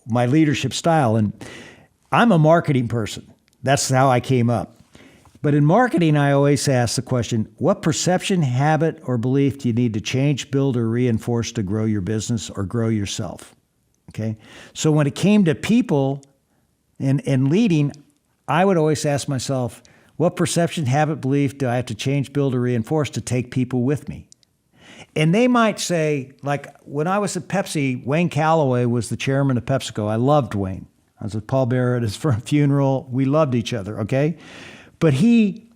my leadership style. And I'm a marketing person. That's how I came up. But in marketing, I always ask the question, what perception, habit, or belief do you need to change, build, or reinforce to grow your business or grow yourself? Okay. So when it came to people and leading, I would always ask myself, what perception, habit, belief do I have to change, build, or reinforce to take people with me? And they might say, like when I was at Pepsi, Wayne Calloway was the chairman of PepsiCo. I loved Wayne. I was with Paul Bear at his funeral. We loved each other, okay? But he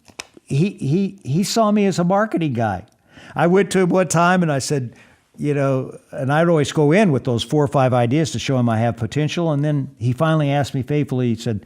saw me as a marketing guy. I went to him one time and I said, and I'd always go in with those 4 or 5 ideas to show him I have potential. And then he finally asked me faithfully, he said,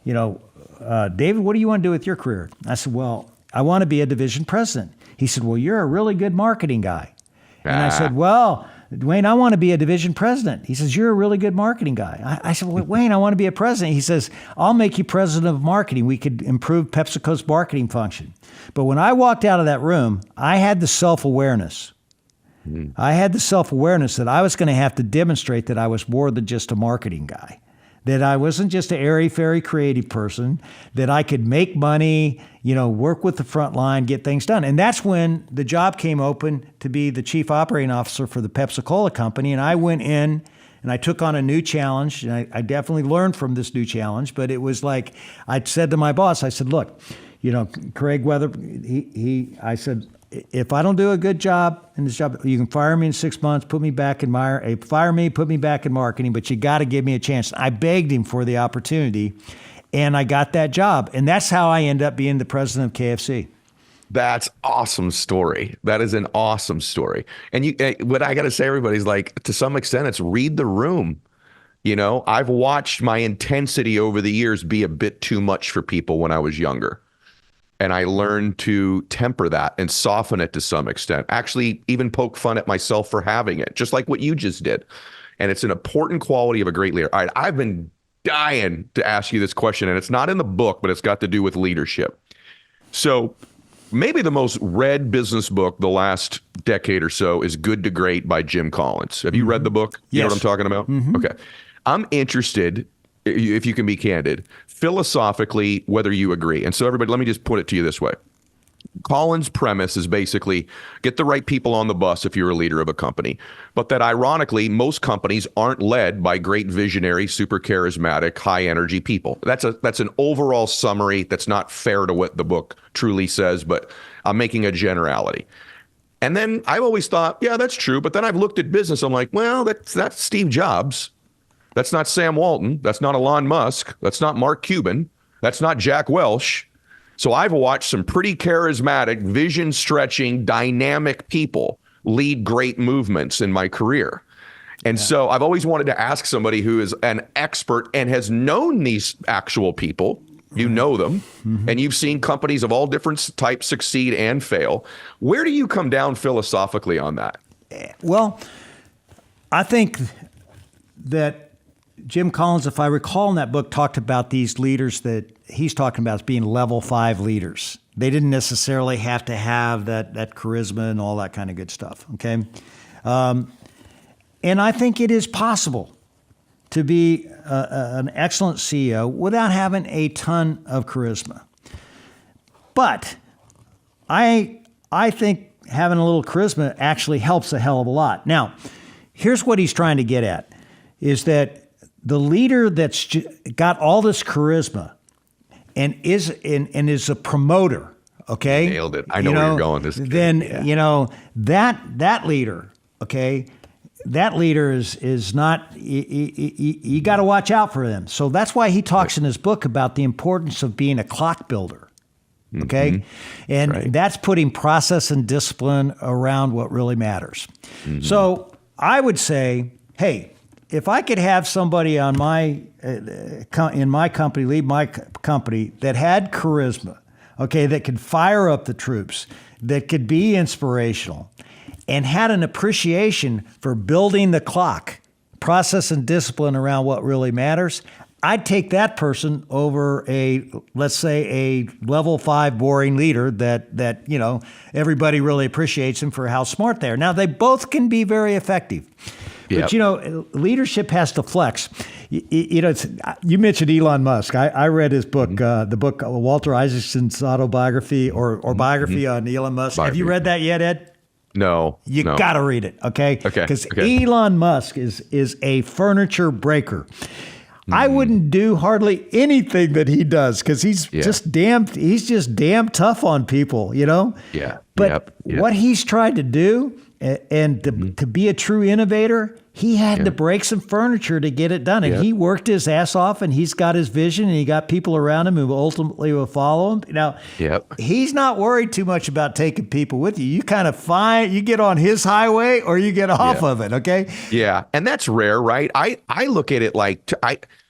David, what do you want to do with your career? I said, well, I want to be a division president. He said, well, you're a really good marketing guy. And I said, well, Wayne, I want to be a division president. He says, you're a really good marketing guy. I said, well, Wayne, I want to be a president. He says, I'll make you president of marketing. We could improve PepsiCo's marketing function. But when I walked out of that room, I had the self-awareness. I had the self-awareness that I was going to have to demonstrate that I was more than just a marketing guy, that I wasn't just an airy-fairy creative person, that I could make money, work with the front line, get things done. And that's when the job came open to be the chief operating officer for the Pepsi-Cola company. And I went in and I took on a new challenge. And I definitely learned from this new challenge. But it was like I said to my boss, I said, look, Craig Weather, I said, if I don't do a good job in this job, you can fire me in 6 months, put me back in put me back in marketing, but you got to give me a chance. I begged him for the opportunity, and I got that job. And that's how I ended up being the president of KFC. That's awesome story. That is an awesome story. And what I got to say, everybody's like, to some extent, it's read the room. I've watched my intensity over the years be a bit too much for people when I was younger. And I learned to temper that and soften it to some extent. Actually, even poke fun at myself for having it, just like what you just did. And it's an important quality of a great leader. All right, I've been dying to ask you this question, and it's not in the book, but it's got to do with leadership. So maybe the most read business book the last decade or so is Good to Great by Jim Collins. Have you read the book? You know what I'm talking about? Okay. I'm interested, if you can be candid, philosophically, whether you agree. And so everybody, let me just put it to you this way. Collins' premise is basically get the right people on the bus if you're a leader of a company. But that ironically, most companies aren't led by great visionary, super charismatic, high energy people. That's an overall summary that's not fair to what the book truly says, but I'm making a generality. And then I've always thought, yeah, that's true. But then I've looked at business. I'm like, well, that's Steve Jobs. That's not Sam Walton. That's not Elon Musk. That's not Mark Cuban. That's not Jack Welch. So I've watched some pretty charismatic, vision-stretching, dynamic people lead great movements in my career. And so I've always wanted to ask somebody who is an expert and has known these actual people. You know them, and you've seen companies of all different types succeed and fail. Where do you come down philosophically on that? Well, I think that Jim Collins, if I recall in that book, talked about these leaders that he's talking about as being level 5 leaders. They didn't necessarily have to have that charisma and all that kind of good stuff, okay? And I think it is possible to be an excellent CEO without having a ton of charisma. But I think having a little charisma actually helps a hell of a lot. Now, here's what he's trying to get at, is that the leader that's got all this charisma and is a promoter, okay? Nailed it. I know where you're going. That leader, okay? That leader is not, you got to watch out for them. So that's why he talks in his book about the importance of being a clock builder, okay? And that's putting process and discipline around what really matters. So I would say, hey, if I could have somebody on in my company, lead my company, that had charisma, okay, that could fire up the troops, that could be inspirational, and had an appreciation for building the clock, process and discipline around what really matters, I'd take that person over let's say a level 5 boring leader that everybody really appreciates him for how smart they are. Now, they both can be very effective. But, leadership has to flex. You mentioned Elon Musk. I read his book, the book Walter Isaacson's autobiography or biography on Elon Musk. Have you read that yet, Ed? No. You got to read it, okay? Because Elon Musk is a furniture breaker. I wouldn't do hardly anything that he does because he's just damn tough on people, Yeah. But what he's tried to do And to be a true innovator, he had to break some furniture to get it done. And he worked his ass off, and he's got his vision, and he got people around him who ultimately will follow him. Now, he's not worried too much about taking people with you. You kind of you get on his highway or you get off of it, okay? Yeah, and that's rare, right? I look at it like,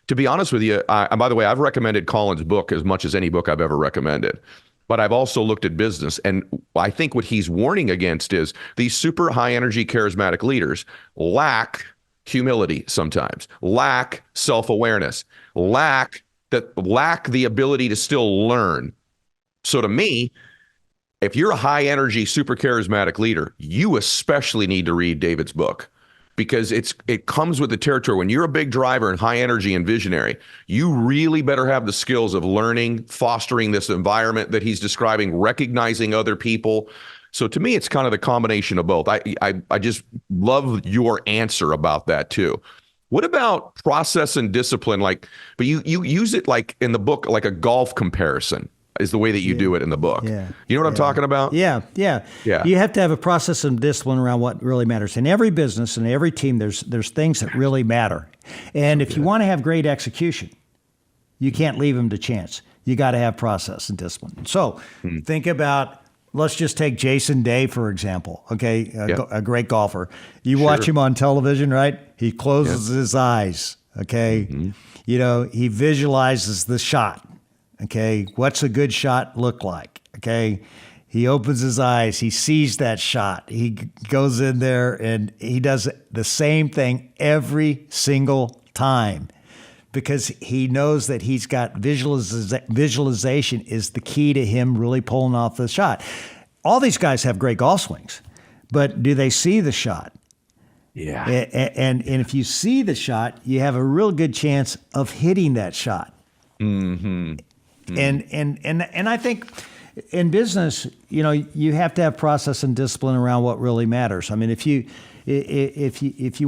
to be honest with you, and by the way, I've recommended Colin's book as much as any book I've ever recommended. But I've also looked at business, and I think what he's warning against is these super high energy, charismatic leaders lack humility sometimes, lack self-awareness, lack the ability to still learn. So to me, if you're a high energy, super charismatic leader, you especially need to read David's book. Because it comes with the territory. When you're a big driver and high energy and visionary, you really better have the skills of learning, fostering this environment that he's describing, recognizing other people. So to me, it's kind of the combination of both. I just love your answer about that too. What about process and discipline? But you use it like in the book, like a golf comparison is the way that you do it in the book. Yeah. You know what I'm talking about? Yeah. You have to have a process and discipline around what really matters. In every business and every team, there's things that really matter. And if you want to have great execution, you can't leave them to chance. You got to have process and discipline. So think about, let's just take Jason Day, for example, okay? A great golfer. You watch him on television, right? He closes his eyes, okay? You know, he visualizes the shot. Okay, what's a good shot look like? Okay, he opens his eyes, he sees that shot, he goes in there and he does the same thing every single time because he knows that he's got visualization is the key to him really pulling off the shot. All these guys have great golf swings, but do they see the shot? Yeah. And if you see the shot, you have a real good chance of hitting that shot. And I think in business, you know, you have to have process and discipline around what really matters. I mean, if you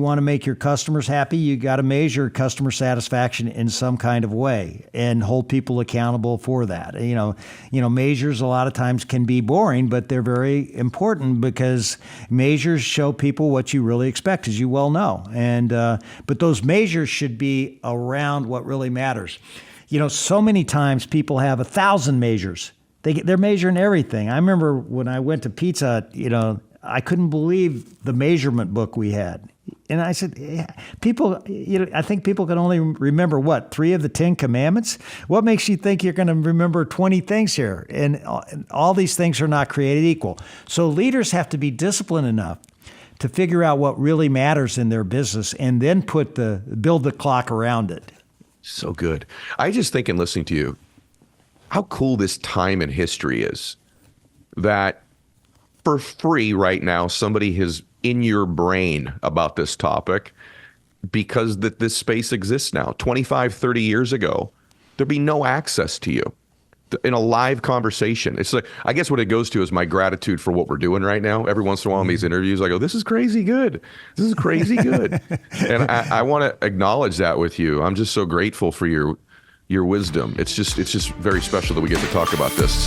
want to make your customers happy, you got to measure customer satisfaction in some kind of way and hold people accountable for that. You know, measures a lot of times can be boring, but they're very important because measures show people what you really expect, as you well know. And but those measures should be around what really matters. You know, so many times people have 1,000 measures. They're measuring everything. I remember when I went to Pizza Hut, you know, I couldn't believe the measurement book we had. And I said, people, you know, I think people can only remember, 3 of the 10 commandments? What makes you think you're going to remember 20 things here? And all these things are not created equal. So leaders have to be disciplined enough to figure out what really matters in their business and then build the clock around it. So good. I just think in listening to you, how cool this time in history is that for free right now, somebody is in your brain about this topic because this space exists now. 25, 30 years ago, there'd be no access to you in a live conversation. It's like, I guess what it goes to is my gratitude for what we're doing right now. Every once in a while in these interviews, I go, this is crazy good. This is crazy good. And I want to acknowledge that with you. I'm just so grateful for your wisdom. It's just very special that we get to talk about this.